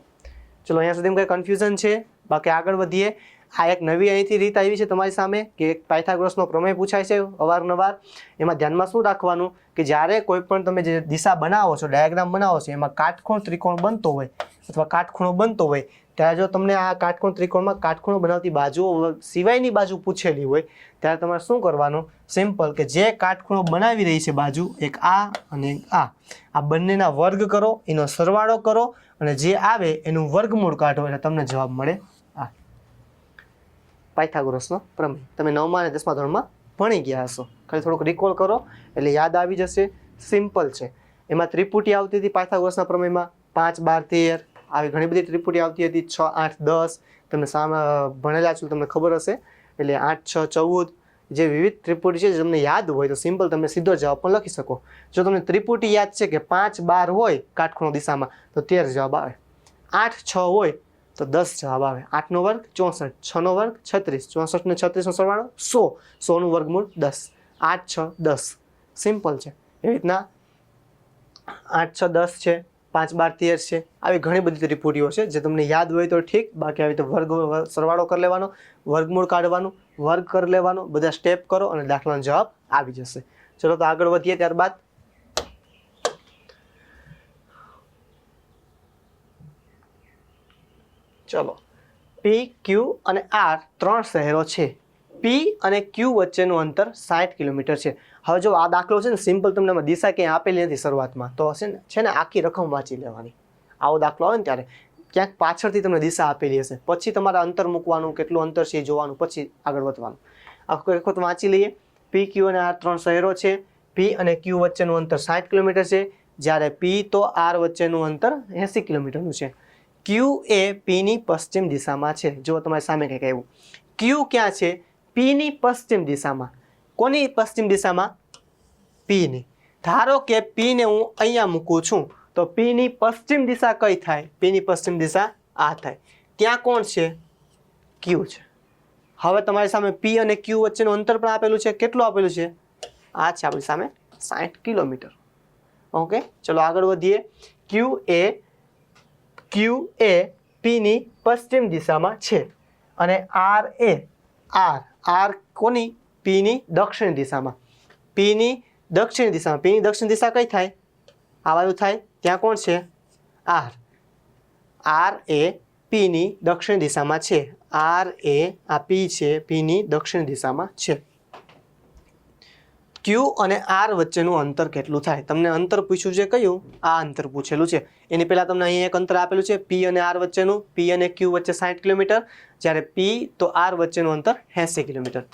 ચલો અહીંયા સુધી કંઈ કન્ફ્યુઝન છે બાકી આગળ વધીએ. આ એક નવી અહીંથી રીત આવી છે તમારી સામે કે એક પાયથાગોરસનો પ્રમેય પૂછાય છે અવારનવાર. એમાં ધ્યાનમાં શું રાખવાનું કે જ્યારે કોઈ પણ તમે જે દિશા બનાવો છો ડાયાગ્રામ બનાવો છો એમાં કાટખૂણ ત્રિકોણ બનતો હોય અથવા કાટખૂણો બનતો હોય ત્યારે જો તમને આ કાટખૂણ ત્રિકોણમાં કાટખૂણો બનાવતી બાજુઓ સિવાયની બાજુ પૂછેલી હોય ત્યારે તમારે શું કરવાનું સિમ્પલ કે જે કાટખૂણો બનાવી રહી છે બાજુ એક આ અને આ બંનેના વર્ગ કરો એનો સરવાળો કરો અને જે આવે એનું વર્ગમૂળ કાઢો એટલે તમને જવાબ મળે. પાયથાગોરસનો પ્રમેય તમે 9મા અને 10મા ધોરણમાં ભણી ગયા હશો. ખાલી થોડુંક રિકોલ કરો એટલે યાદ આવી જશે. સિમ્પલ છે. એમાં ત્રિપુટી આવતી હતી પાયથાગોરસના પ્રમેયમાં 5, 12, 13 આવી ઘણી બધી ત્રિપુટી આવતી હતી 6, 8, 10 તમને સામે ભણેલા છો તમને ખબર હશે. એટલે 8, 6, 14 જે વિવિધ ત્રિપુટી છે જે તમને યાદ હોય તો સિમ્પલ તમે સીધો જવાબ પણ લખી શકો. જો તમને ત્રિપુટી યાદ છે કે 5, 12 હોય કાટખૂણો દિશામાં તો 13 જવાબ આવે. 8, 6 હોય તો 10 જવાબ આવે. 8 નો વર્ગ 64, 6 નો વર્ગ 36, 64 ને 36 નો સરવાળો 100, 100 નું વર્ગમૂળ 10. 8, 6, 10 સિમ્પલ છે. એવી રીતના 8, 6, 10 છે 5, 12, 13 છે. આવી ઘણી બધી ત્રિપુટીઓ છે જે તમને યાદ હોય તો ઠીક બાકી આવી તો વર્ગ સરવાળો કરી લેવાનો વર્ગમૂળ કાઢવાનું વર્ગ કરી લેવાનો બધા સ્ટેપ કરો અને દાખલાનો જવાબ આવી જશે. ચલો તો આગળ વધીએ. ત્યારબાદ ચલો P, Q અને R 3 શહેરો છે. P અને Q વચ્ચેનું અંતર 60 કિલોમીટર છે. હવે જો આ દાખલો છે ને સિમ્પલ તમને દિશા ક્યાંય આપેલી નથી શરૂઆતમાં તો છે ને આખી રકમ વાંચી લેવાની. આવો દાખલો આવે ને ત્યારે ક્યાંક પાછળથી તમને દિશા આપેલી હશે પછી તમારે અંતર મૂકવાનું કેટલું અંતર છે એ જોવાનું પછી આગળ વધવાનું. આખો એક વખત વાંચી લઈએ. P, Q અને R 3 શહેરો છે. P અને Q વચ્ચેનું અંતર 60 કિલોમીટર છે જ્યારે P તો R વચ્ચેનું અંતર 80 કિલોમીટરનું છે. Q એ P ની પશ્ચિમ દિશામાં છે. જો તમારી સામે કંઈક આવ્યું Q ક્યાં છે P ની પશ્ચિમ દિશામાં. કોની પશ્ચિમ દિશામાં P ની. ધારો કે P ને હું અહીંયા મૂકું છું તો P ની પશ્ચિમ દિશા કઈ થાય P ની પશ્ચિમ દિશા આ થાય. ત્યાં કોણ છે Q છે. હવે તમારી સામે P અને Q વચ્ચેનું અંતર પણ આપેલું છે. કેટલું આપેલું છે આ છે આપણી સામે 60 કિલોમીટર. ઓકે ચલો આગળ વધીએ. Q એ P ની પશ્ચિમ દિશામાં છે અને R કોની P ની દક્ષિણ દિશામાં. P ની દક્ષિણ દિશામાં. P ની દક્ષિણ દિશા કઈ થાય આ બાજુ થાય. ત્યાં કોણ છે R એ P ની દક્ષિણ દિશામાં છે. R એ આ P છે P ની દક્ષિણ દિશામાં છે. Q અને R વચ્ચેનું અંતર કેટલું થાય તમને અંતર પૂછ્યું છે કયું આ અંતર પૂછેલું છે. એની પહેલા તમને અહીંયા એક અંતર આપેલું છે P અને R વચ્ચેનું. P અને Q વચ્ચે 60 કિલોમીટર જ્યારે P તો R વચ્ચેનું અંતર 80 કિલોમીટર.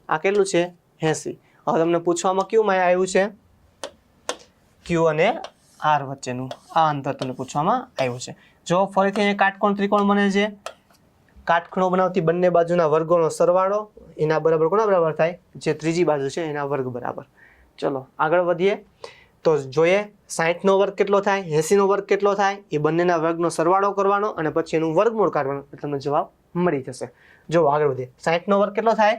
આ કેટલું છે 80. હવે તમને પૂછવામાં કયું માં આવ્યું છે Q અને R વચ્ચેનું આ અંતર તમને પૂછવામાં આવ્યું છે. જો ફરીથી અહીંયા કાટકોણ ત્રિકોણ બને છે. કાટખૂણો બનાવતી બંને બાજુના વર્ગોનો સરવાળો એના બરાબર કોના બરાબર થાય જે ત્રીજી બાજુ છે એના વર્ગ બરાબર. ચલો આગળ વધીએ. તો જોઈએ 60 નો વર્ગ કેટલો થાય, 80 નો વર્ગ કેટલો થાય, એ બંનેના વર્ગનો સરવાળો કરવાનો અને પછી એનું વર્ગમૂળ કાઢવાનું એટલે તમને જવાબ મળી જશે. જો આગળ વધીએ. 60 નો વર્ગ કેટલો થાય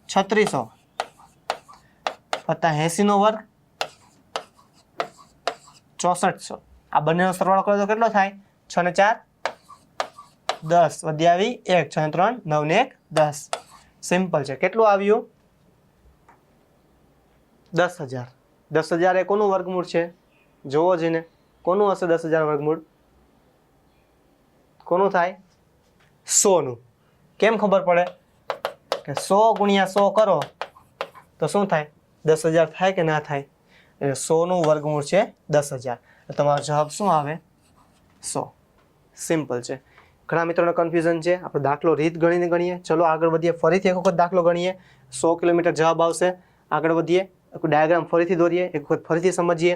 3600 વત્તા 80 નો વર્ગ 6400. આ બંનેનો સરવાળો કરો તો કેટલો થાય 6 ને 4 10 વધી આવી 1 6 ને 3 9 ને 1 10. સિમ્પલ છે. કેટલું આવ્યું 10,000. 10,000 એ કોનું વર્ગમૂળ છે જોવો જઈને. કોનું હશે 10,000 વર્ગમૂળ? કોનું થાય 100 નું. કેમ ખબર પડે કે 100 ગુણ્યા 100 કરો તો શું થાય 10,000 થાય કે ના થાય? એટલે 100 નું વર્ગમૂળ છે 10,000. તમારો જવાબ શું આવે 100. સિમ્પલ છે. ઘણા મિત્રોને કન્ફ્યુઝન છે. આપણે દાખલો રીત ગણીને ગણીએ. ચલો આગળ વધીએ. ફરીથી એક વખત દાખલો ગણીએ. 100 કિલોમીટર જવાબ આવશે. આગળ વધીએ. ડાયાગ્રામ ફરીથી દોરીએ. એક વખત ફરીથી સમજીએ.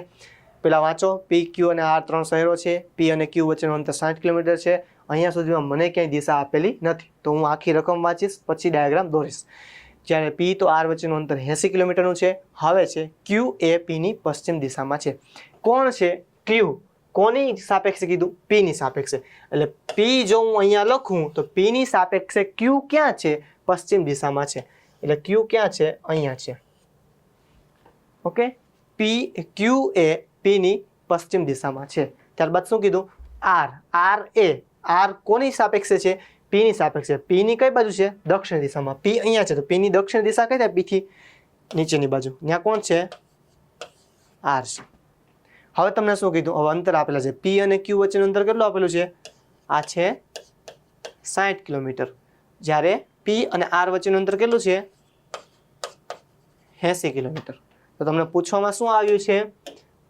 પેલા વાંચો. પી ક્યુ અને આર 3 શહેરો છે. પી અને ક્યુ વચ્ચેનું અંતર 60 કિલોમીટર છે. અહીંયા સુધીમાં મને ક્યાંય દિશા આપેલી નથી, તો હું આખી રકમ વાંચીશ પછી ડાયાગ્રામ દોરીશ. જ્યારે પી તો આર વચ્ચેનું અંતર 80 કિલોમીટરનું છે. હવે છે ક્યુ એ પીની પશ્ચિમ દિશામાં છે. કોણ છે ક્યુ? કોની સાપેક્ષે કીધું? પીની સાપેક્ષે. એટલે પી જો હું અહીંયા લખું તો પીની સાપેક્ષે ક્યુ ક્યાં છે? પશ્ચિમ દિશામાં છે. એટલે ક્યુ ક્યાં છે? અહીંયા છે. ઓકે, પી ક્યુ એ પીની પશ્ચિમ દિશામાં છે. ત્યારબાદ શું કીધું? આર. આર એ આર કોની સાપેક્ષે છે? પીની સાપેક્ષે. પીની કઈ બાજુ છે? દક્ષિણ દિશામાં. પી અહીંયા છે તો પીની દક્ષિણ દિશા કઈ થાય? પીથી નીચેની બાજુ. ત્યાં કોણ છે? આર છે. હવે તમને શું કીધું? હવે અંતર આપેલા છે. પી અને ક્યુ વચ્ચેનું અંતર કેટલું આપેલું છે? આ છે 60 કિલોમીટર. જ્યારે પી અને આર વચ્ચેનું અંતર કેટલું છે? 80 કિલોમીટર. તો તમને પૂછવામાં શું આવ્યું છે?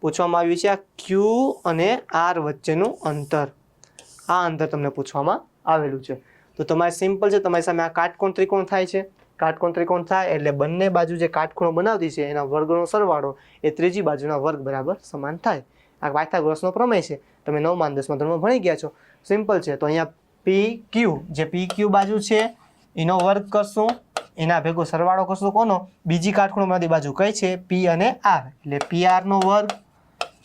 પૂછવામાં આવ્યું છે આ ક્યુ અને આર વચ્ચેનું અંતર. આ અંતર તમને પૂછવામાં આવેલું છે. તો તમારે સિમ્પલ છે. તમારી સામે આ કાટકોણ ત્રિકોણ થાય છે. કાટકોણ ત્રિકોણ થાય એટલે બંને બાજુ જે કાટખૂણો બનાવતી છે એના વર્ગનો સરવાળો એ ત્રીજી બાજુના વર્ગ બરાબર સમાન થાય. આ પાયથાગોરસનો પ્રમેય છે. તમે 9મા અને 10મા ધોરણમાં ભણી ગયા છો. સિમ્પલ છે. તો અહીંયા પી ક્યુ, જે પી ક્યુ બાજુ છે એનો વર્ગ કરશું, એના ભેગો સરવાળો કરશું કોનો? બીજી કાટખૂણોમાંથી બાજુ કઈ છે? પી અને આર. એટલે પી આર નો વર્ગ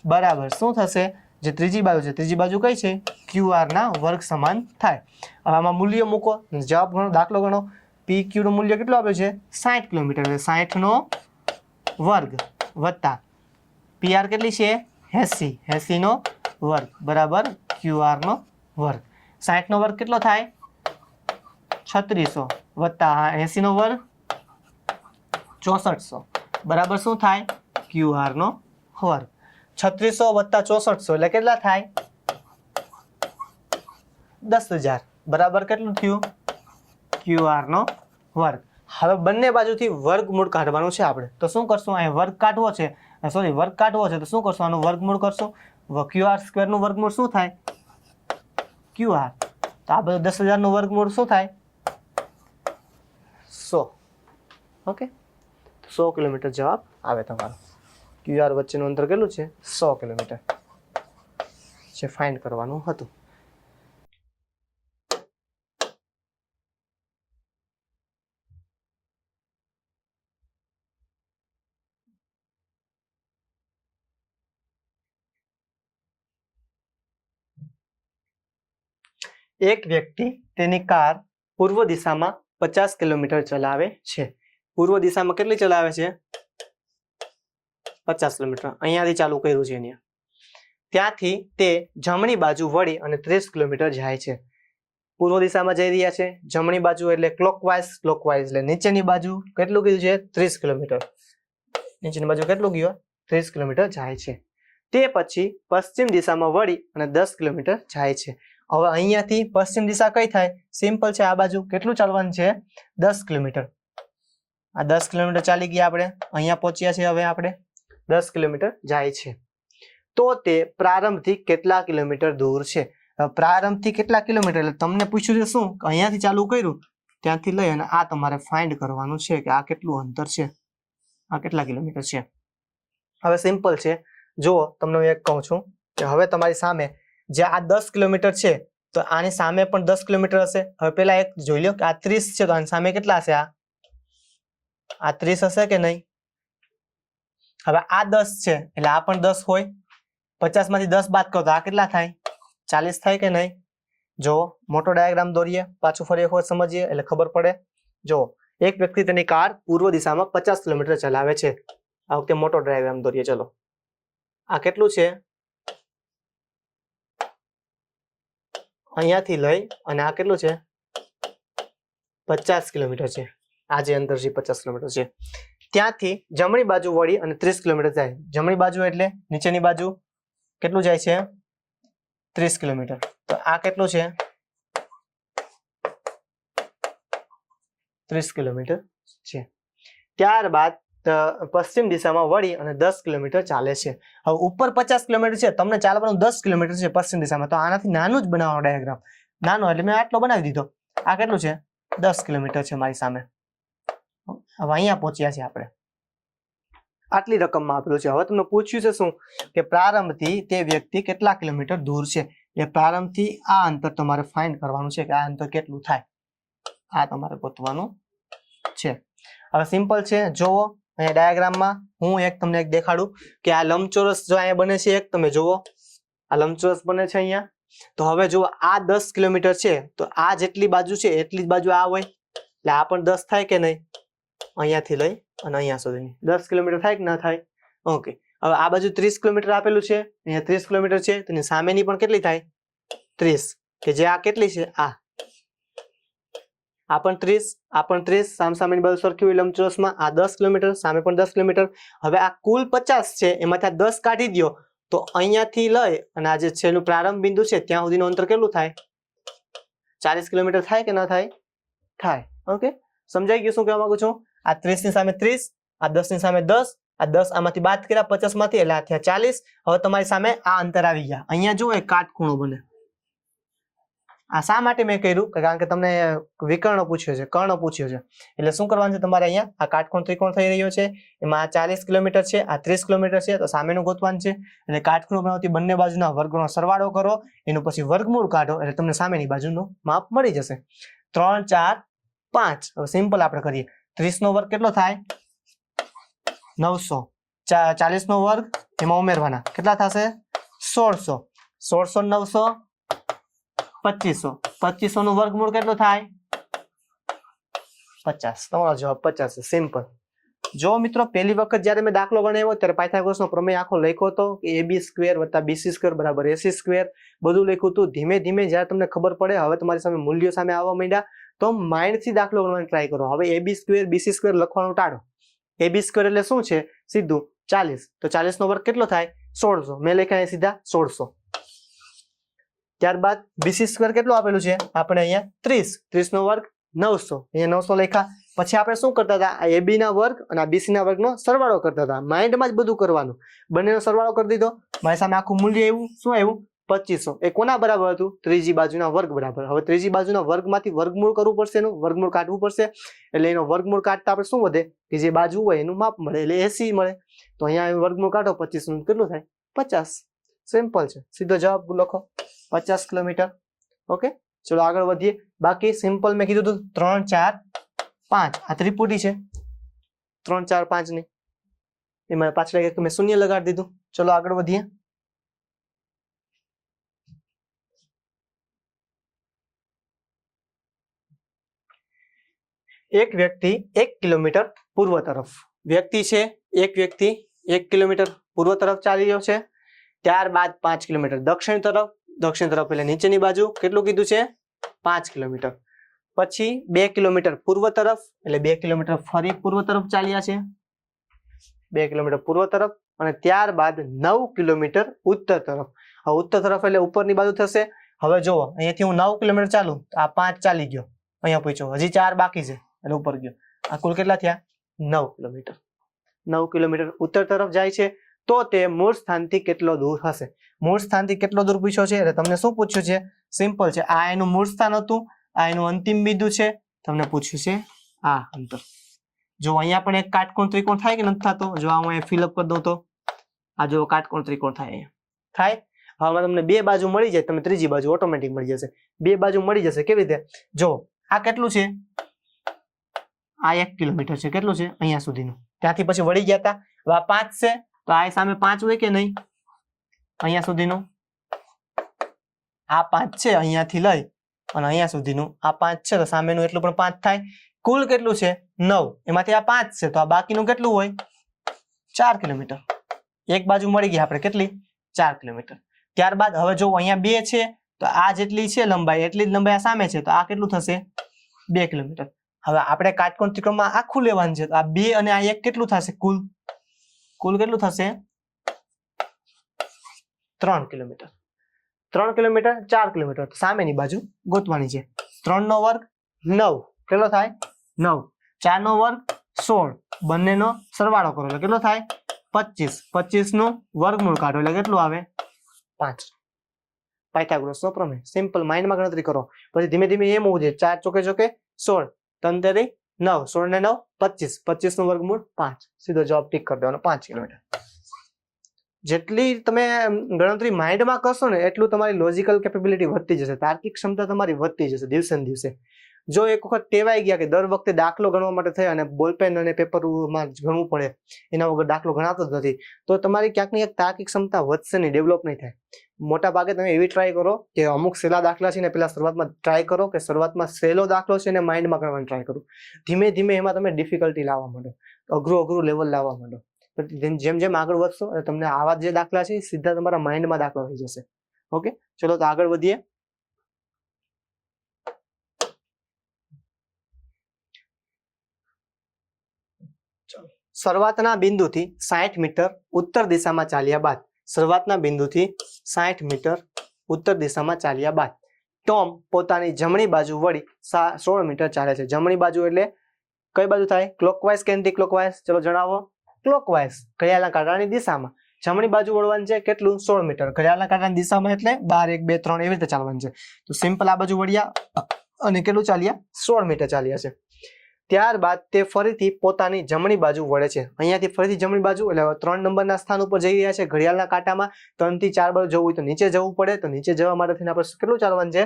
બરાબર શું થશે? જે ત્રીજી બાજુ છે ત્રીજી બાજુ કઈ છે? ક્યુ આર ના વર્ગ સમાન થાય. હવે આમાં મૂલ્ય મૂકો, જવાબ ગણો, દાખલો ગણો. પી ક્યુ નું મૂલ્ય કેટલું આપ્યું છે? 60 કિલોમીટર. એટલે 60 નો વર્ગ વત્તા પી આર કેટલી છે? 80. 80 નો વર્ગ બરાબર ક્યુ આર નો વર્ગ. 60 નો વર્ગ કેટલો થાય? 3600 વત્તા 80 નો વર્ગ 6400 બરાબર શું થાય? ક્યુ આર નો વર્ગ. 3600 વત્તા 6400 એટલે કેટલા થાય? 10,000 બરાબર કેટલું થયું? ક્યુ આર નો વર્ગ. હવે બંને બાજુથી વર્ગમૂળ કાઢવાનું છે આપણે. તો શું કરશું? અહીંયા વર્ગ કાઢવો છે, સોરી વર્ગ કાઢવો છે તો શું કરશું? આનું વર્ગમૂળ કરશું. ક્યુ આર સ્ક્વેર નું વર્ગમૂળ શું થાય? Q R. તો આ બધું 10,000 નું વર્ગમૂળ શું થાય? 100. ઓકે, 100 કિલોમીટર જવાબ આવે તમારો. ક્યુ આર વચ્ચેનું અંતર કેટલું છે? 100 કિલોમીટર જે ફાઇન્ડ કરવાનું હતું. એક વ્યક્તિ તેની કાર પૂર્વ દિશામાં 50 કિલોમીટર ચલાવે છે. પૂર્વ દિશામાં કેટલી ચલાવે છે? 50 કિલોમીટર. અહીંયાથી ચાલુ કર્યું છે અહીંયા. ત્યાંથી તે જમણી બાજુ વળી અને 30 કિલોમીટર જાય છે. પૂર્વ દિશામાં જઈ રહ્યા છે. જમણી બાજુ એટલે ક્લોકવાઇઝ. ક્લોકવાઇઝ એટલે નીચેની બાજુ કેટલું કીધું છે? 30 કિલોમીટર. નીચેની બાજુ કેટલું ગયો? 30 કિલોમીટર જાય છે. તે પછી પશ્ચિમ દિશામાં વળી અને 10 કિલોમીટર જાય છે. હવે અહીંયાથી પશ્ચિમ દિશા કઈ થાય? સિમ્પલ છે. આ બાજુ કેટલું ચાલવાનું છે? 10 કિલોમીટર. આ 10 કિલોમીટર ચાલી ગયા આપણે. અહીંયા પહોંચ્યા છે. હવે આપણે 10 કિલોમીટર જાય છે. તો તે પ્રારંભથી કેટલા કિલોમીટર દૂર છે? પ્રારંભથી કેટલા કિલોમીટર એટલે તમને પૂછ્યું છે શું? અહીંયાથી ચાલુ કર્યું ત્યાંથી લઈ અને આ તમારે ફાઇન્ડ કરવાનું છે કે આ કેટલું અંતર છે, આ કેટલા કિલોમીટર છે. હવે સિમ્પલ છે. જો તમને હું એક કહું છું કે હવે તમારી સામે જે આ 10 કિલોમીટર છે તો આની સામે પણ 10 કિલોમીટર હશે. હવે પેલા એક જોઈ લો કે આ 30 છે તો આની સામે કેટલા હશે? આ 30 હશે કે નહીં? હવે આ 10 છે એટલે આ પણ 10 હોય, 50 માંથી 10 બાદ કરો તો આ કેટલા થાય? 40 થાય કે નહીં? જો મોટો ડાયાગ્રામ દોરીએ, પાછું ફરી એક વખત સમજીએ એટલે ખબર પડે. જો એક વ્યક્તિ તેની કાર પૂર્વ દિશામાં 50 કિલોમીટર ચલાવે છે. આ વખતે મોટો ડાયાગ્રામ દોરીએ. ચલો, આ કેટલું છે? અહીંયાથી લઈ અને આ કેટલું છે? 50 કિલોમીટર છે. આ જે અંતર છે 50 કિલોમીટર છે. ત્યાંથી જમણી બાજુ વળી અને 30 કિલોમીટર જાય. જમણી બાજુ એટલે નીચેની બાજુ કેટલું જાય છે? 30 કિલોમીટર. તો આ કેટલું છે? 30 કિલોમીટર છે. ત્યારબાદ પશ્ચિમ દિશામાં વળી અને 10 કિલોમીટર ચાલે છે. હવે ઉપર 50 કિલોમીટર છે, તમને ચાલવાનું 10 કિલોમીટર છે પશ્ચિમ દિશામાં, તો આનાથી નાનું જ બનાવવાનો ડાયાગ્રામ. નાનો એટલે મેં આટલો બનાવી દીધો. આ કેટલું છે? 10 કિલોમીટર છે મારી સામે. હવે અહીંયા પહોંચ્યા છે આપણે, આટલી રકમમાં આપેલું છે. હવે તમને પૂછ્યું છે શું કે પ્રારંભથી તે વ્યક્તિ કેટલા કિલોમીટર દૂર છે. એ પ્રારંભથી આ અંતર તમારે ફાઇન્ડ કરવાનું છે કે આ અંતર કેટલું થાય, આ તમારે ગોતવાનું છે. હવે સિમ્પલ છે. જોવો અહીંયા ડાયાગ્રામમાં હું તમને એક દેખાડું કે આ લંબચોરસ જો અહીંયા બને છે એક, તમે જુઓ આ લંબચોરસ બને છે અહીંયા. તો હવે જુઓ આ 10 કિલોમીટર છે, તો આ જેટલી બાજુ છે એટલી જ બાજુ આ હોય, એટલે આ પણ 10 થાય કે નહીં? અહીંયાથી લઈ અને અહીંયા સુધીની 10 કિલોમીટર થાય કે ના થાય? ઓકે. હવે આ બાજુ 30 કિલોમીટર આપેલું છે, અહીંયા 30 કિલોમીટર છે, તેની સામેની પણ કેટલી થાય? 30. કે જે આ કેટલી છે? આ પણ 30, આ પણ 30, સામસામેની બાજુ સરખી હોય લંબચોરસમાં. આ 10 કિલોમીટર, સામે પણ 10 કિલોમીટર. હવે આ કુલ 50 છે, એમાંથી આ 10 કાઢી દો તો અહીંયાથી લઈ અને આ જે છેલ્લું પ્રારંભ બિંદુ છે ત્યાં સુધીનું અંતર કેટલું થાય? 40 કિલોમીટર થાય કે ના થાય? થાય. ઓકે, સમજાઈ ગયું શું કહેવા માંગુ છું? આ 30 ની સામે 30, આ 10 ની સામે 10, આ 10 આમાંથી બાદ કર્યા 50 માંથી એટલે આ થયા 40. હવે તમારી સામે આ અંતર આવી ગયા. અહીંયા જુઓ એક કાટખૂણો બને. આ શા માટે મેં કર્યું? કારણ કે તમને વિકર્ણ પૂછ્યો છે, કર્ણ પૂછ્યો છે, એટલે શું કરવાનું છે તમારે? અહીંયા આ કાટકોણ ત્રિકોણ થઈ રહ્યો છે, એમાં આ 40 કિલોમીટર છે, આ 30 કિલોમીટર છે, તો સામેનું ગોતવાનું છે. એટલે કાટખૂણો બનાવતી બંને બાજુના વર્ગનો સરવાળો કરો, એનું પછી વર્ગમૂળ કાઢો એટલે તમને સામેની બાજુનું માપ મળી જશે. 3, 4, 5. હવે સિમ્પલ આપણે કરીએ. 30 નો વર્ગ કેટલો થાય? 900. 40 નો વર્ગ એમાં ઉમેરવાના કેટલા થશે? 1600. 1600 900 2500. 2500 નું વર્ગમૂળ કેટલું થાય? 50. તમારો જવાબ 50 છે. સિમ્પલ. જો મિત્રો પહેલી વખત જ્યારે મેં દાખલો ગણાવ્યો ત્યારે પાયથાગોરસનો પ્રમેય આખો લખ્યો હતો કે AB² + BC² = AC², બધું લખ્યું હતું. ધીમે ધીમે જ્યારે તમને ખબર પડે, હવે તમારી સામે મૂલ્યો સામે આવવા માંડ્યા, તો માઇન્ડથી દાખલો ગણવાની ટ્રાય કરો. હવે AB² BC² લખવાનું ટાળો. AB² એટલે શું છે? સીધું 40. તો 40 નો વર્ગ કેટલો થાય? 1600. મેં લખ્યા સીધા 1600. ત્યારબાદ BC² કેટલું આપેલું છે આપણે અહીંયા? 30. 30 નો વર્ગ 900. અહીંયા 900 લખ્યા. પછી આપણે શું કરતા હતા? આ AB ના વર્ગ અને આ BC ના વર્ગનો સરવાળો કરતા હતા. માઇન્ડમાં જ બધું કરવાનું. બંનેનો સરવાળો કરી દીધો, મારી સામે આખું મૂલ્ય આવ્યું. શું આવ્યું? 2500. એ કોના બરાબર હતું? ત્રીજી બાજુના વર્ગ બરાબર. હવે ત્રીજી બાજુના વર્ગમાંથી વર્ગમૂળ કરવું પડશે, એનું વર્ગમૂળ કાઢવું પડશે. એટલે એનો વર્ગમૂળ કાઢતા આપણે શું વધે? કે જે બાજુ હોય એનું માપ મળે, એટલે 80 મળે. તો અહીંયા વર્ગમૂળ કાઢો 25 નું કેટલું થાય? 50. સિમ્પલ છે. સીધો જવાબ લખો 50 કિલોમીટર. ઓકે, ચલો આગળ વધીએ. બાકી સિમ્પલ મેં કીધું હતું 3, 4, 5. આ ત્રિપુટી છે 3, 4, 5 ની. એમાં પાછળ એક મેં શૂન્ય લગાડી દીધું. ચલો આગળ વધીએ. એક વ્યક્તિ 1 કિલોમીટર પૂર્વ તરફ, વ્યક્તિ છે એક વ્યક્તિ 1 કિલોમીટર પૂર્વ તરફ ચાલી રહ્યો છે. ત્યારબાદ 5 કિલોમીટર દક્ષિણ તરફ એટલે નીચેની બાજુ કેટલું કીધું છે? 5 કિલોમીટર. પછી 2 કિલોમીટર પૂર્વ તરફ એટલે 2 કિલોમીટર ફરી પૂર્વ તરફ ચાલ્યા છે, 2 કિલોમીટર પૂર્વ તરફ. અને ત્યારબાદ 9 કિલોમીટર ઉત્તર તરફ. હવે ઉત્તર તરફ એટલે ઉપરની બાજુ થશે. હવે જુઓ અહીંયાથી હું 9 કિલોમીટર ચાલું, આ 5 ચાલી ગયો, અહીંયા પહોંચ્યો, હજી 4 બાકી છે એટલે ઉપર ગયો. આ કુલ કેટલા થયા? 9 કિલોમીટર. 9 કિલોમીટર ઉત્તર તરફ જાય છે. તો તે મૂળ સ્થાનથી કેટલો દૂર હશે? મૂળ સ્થાનથી કેટલો દૂર પૂછ્યો છે એટલે તમને શું પૂછ્યું છે? સિમ્પલ છે. આ એનું મૂળ સ્થાન હતું, આ એનું અંતિમ બિંદુ છે. તમને પૂછ્યું છે આ અંતર. જો અહીંયા પણ એક કાટકોણ ત્રિકોણ થાય કે નથી થતો? જો હું અહીંયા ફિલઅપ કરી દઉં તો આ જો કાટકોણ ત્રિકોણ થાય, અહીંયા થાય. હવે તમને બે બાજુ મળી જાય, તમે ત્રીજી બાજુ ઓટોમેટિક મળી જશે. બે બાજુ મળી જશે. કેવી રીતે? જો આ કેટલું છે? આ 1 કિલોમીટર છે, કેટલું છે અહીંયા સુધીનું. ત્યાંથી પછી વળી ગયા હતા, હવે આ 5 છે તો આ સામે 5 હોય કે નહીં, અહીંયા સુધીનું આ 5 છે, અહીંયાથી લઈ અને અહીંયા સુધીનું આ 5 છે તો સામેનું એટલું પણ 5 થાય. કુલ કેટલું છે 9, એમાંથી આ 5 છે તો આ બાકીનું કેટલું હોય 4 કિલોમીટર. એક બાજુ મળી ગઈ આપણે કેટલી 4 કિલોમીટર. ત્યારબાદ હવે જો અહીંયા 2 છે તો આ જેટલી છે લંબાઈ એટલી જ લંબાઈ આ સામે છે તો આ કેટલું થશે 2 કિલોમીટર. હવે આપણે કાટકોણ ત્રિકોણમાં આખું લેવાનું છે તો આ 2 અને આ 1 કેટલું થશે, કુલ કેટલું થશે 3 કિલોમીટર. 3 કિલોમીટર 4 કિલોમીટર સામેની બાજુ ગોતવાની છે. 3 નો વર્ગ 9 કેટલો થાય 9, 4 નો વર્ગ 16, બંનેનો સરવાળો કરો એટલે કેટલો થાય 25. 25 નું વર્ગમૂળ કાઢો એટલે કેટલું આવે 5. પાયથાગોરસનો પ્રમેય. સિમ્પલ માઇન્ડમાં ગણતરી કરો. પછી ધીમે ધીમે એમ હોવું જોઈએ 4 ચોકે ચોકે 16, 3 તેરી 9, 16 ને 9 25, 25 નું વર્ગમૂળ 5. સીધો જવાબ ટીક કરી દેવાનો 5 કિલોમીટર. જેટલી તમે ગણતરી માઇન્ડમાં કરશો ને એટલું તમારી લોજિકલ કેપેબિલિટી વધતી જશે, તાર્કિક ક્ષમતા તમારી વધતી જશે દિવસે ને દિવસે. જો એક વખત ટેવાઈ ગયા કે દર વખતે દાખલો ગણવા માટે થઈ અને બોલપેન અને પેપરમાં ગણવું પડે, એના વગર દાખલો ગણાતો જ નથી, તો તમારી ક્યાંક ને ક્યાંક તાર્કિક ક્ષમતા વધશે નહીં, ડેવલપ નહીં થાય. મોટા ભાગે તમે એવી ટ્રાય કરો કે અમુક સહેલા દાખલા છે ને પેલા શરૂઆતમાં ટ્રાય કરો કે શરૂઆતમાં સહેલો દાખલો છે ને માઇન્ડમાં કરવાની ટ્રાય કરો. ધીમે ધીમે એમાં તમે ડિફિકલ્ટી લાવવા માંડો, અઘરું લેવલ લાવવા માંડો. જેમ જેમ આગળ વધશો અને તમને આવા જે દાખલા છે સીધા તમારા માઇન્ડમાં દાખલા થઈ જશે. ઓકે, ચલો તો આગળ વધીએ. શરૂઆતના બિંદુથી 60 મીટર ઉત્તર દિશામાં ચાલ્યા બાદ, શરૂઆતના બિંદુથી 60 મીટર ઉત્તર દિશામાં ચાલ્યા બાદ ટોમ પોતાની જમણી બાજુ વળી 16 મીટર ચાલે છે. જમણી બાજુ એટલે કઈ બાજુ થાય, ક્લોકવાઇઝ કે એન્ટી ક્લોકવાઇઝ? ચલો જણાવો. ક્લોકવાઇઝ, ઘડિયાળના કાંટાની દિશામાં જમણી બાજુ વળવાનું છે. કેટલું 16 મીટર. ઘડિયાળના કાંટાની દિશામાં એટલે 12, 1, 2, 3 એવી રીતે ચાલવાનું છે. તો સિમ્પલ આ બાજુ વળ્યા અને કેટલું ચાલ્યા 16 મીટર ચાલ્યા છે. ત્યારબાદ તે ફરીથી પોતાની જમણી બાજુ વળે છે. અહીંયાથી ફરીથી જમણી બાજુ એટલે 3 નંબરના સ્થાન ઉપર જઈ રહ્યા છે. ઘડિયાળના કાંટામાં 3 થી 4 બાજુ જવું હોય તો નીચે જવું પડે, તો નીચે જવા માટે થઈને આપણે કેટલું ચાલવાનું છે.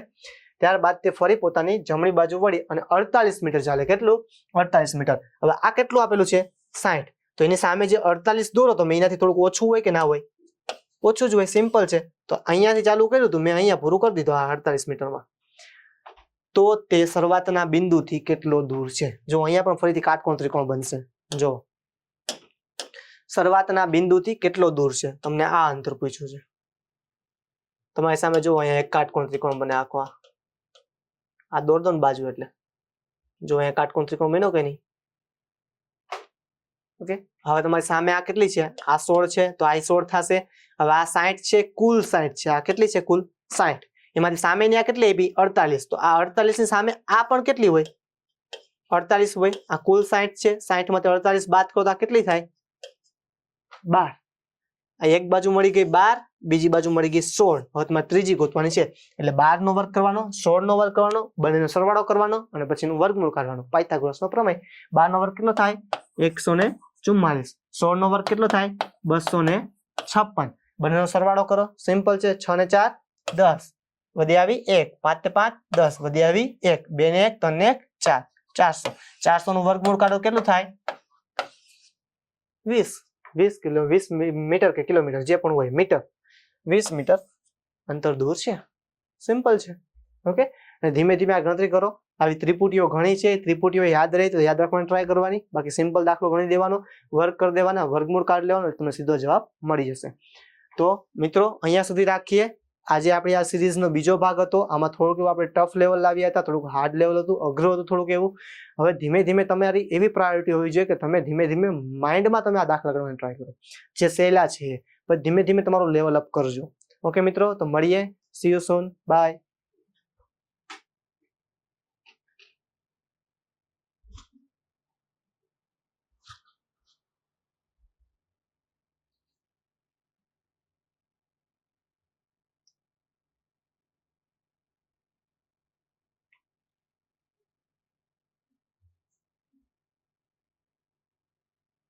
ત્યારબાદ તે ફરી પોતાની જમણી બાજુ વળી અને 48 મીટર ચાલે. કેટલું 48 મીટર. હવે આ કેટલું આપેલું છે 60, તો એની સામે જે 48 દોરો તો એનાથી થોડુંક ઓછું હોય કે ના હોય, ઓછું જ હોય. સિમ્પલ છે. તો અહીંયાથી ચાલુ કર્યું હતું મેં, અહીંયા પૂરું કરી દીધું આ 48 મીટરમાં. તો તે શરૂઆતના બિંદુથી કેટલો દૂર છે. જો અહીંયા પણ ફરીથી કાટકોણ ત્રિકોણ બનશે. જો શરૂઆતના બિંદુથી કેટલો દૂર છે, તમને આ અંતર પૂછ્યું છે. તમારી સામે જો અહીંયા એક કાટકોણ ત્રિકોણ બને આખો, આ દોર દો ને બાજુ એટલે જો અહીંયા કાટકોણ ત્રિકોણ બન્યો કે નહીં. ઓકે, હવે તમારી સામે આ કેટલી છે, આ 16 છે તો આ 16 થશે. હવે આ 60 છે, કુલ 60 છે. આ કેટલી છે કુલ 60, એમાંથી સામેની આ કેટલી આપી 48, તો આ 48 ની સામે આ પણ કેટલી હોય 48 હોય. આ કુલ 60 છે, 60 માંથી 48 બાદ કરો તો આ કેટલી થાય 12. આ એક બાજુ મળી ગઈ 12, બીજી બાજુ મળી ગઈ 16. હવે તમારે ત્રીજી ગોતવાની છે એટલે 12 નો વર્ગ કરવાનો, 16 નો વર્ગ કરવાનો, બંનેનો સરવાળો કરવાનો અને પછી નું વર્ગમૂળ કાઢવાનો. પાયથાગોરસનો પ્રમેય. 12 નો વર્ગ કેટલો થાય 144, 16 નો વર્ગ કેટલો થાય 256, બંનેનો સરવાળો કરો. સિમ્પલ છે. 6 ને 4 10, વધી આવી 1, 5 ને 5 10, વધી આવી 1, 2 ને 1, 3 ને 1 4, 400. 400 નું વર્ગમૂળ કાઢો કેટલું થાય 20 મીટર કે કિલોમીટર જે પણ હોય, મીટર 20 મીટર અંતર દૂર છે. સિમ્પલ છે. ઓકે, અને ધીમે ધીમે આ ગણતરી કરો. આવી ત્રિપુટીઓ ઘણી છે, ત્રિપુટીઓ યાદ રહી તો યાદ રાખવાની ટ્રાય કરવાની. બાકી સિમ્પલ દાખલો ગણી દેવાનો, વર્ક કરી દેવાના, વર્ગમૂળ કાઢી લેવાનો, તમને સીધો જવાબ મળી જશે. તો મિત્રો અહીંયા સુધી રાખીએ. આજે આપણી આ સિરીઝનો બીજો ભાગ હતો. આમાં થોડુંક એવું આપણે ટફ લેવલ લાવ્યા હતા, થોડુંક હાર્ડ લેવલ હતું, અઘરું હતું થોડુંક એવું. હવે ધીમે ધીમે તમારી એવી પ્રાયોરિટી હોવી જોઈએ કે તમે ધીમે ધીમે માઇન્ડમાં તમે આ દાખલા કરવાની ટ્રાય કરો. જે સહેલા છે પછી ધીમે ધીમે તમારું લેવલ અપ કરજો. ઓકે મિત્રો, તો મળીએ. C you soon. બાય.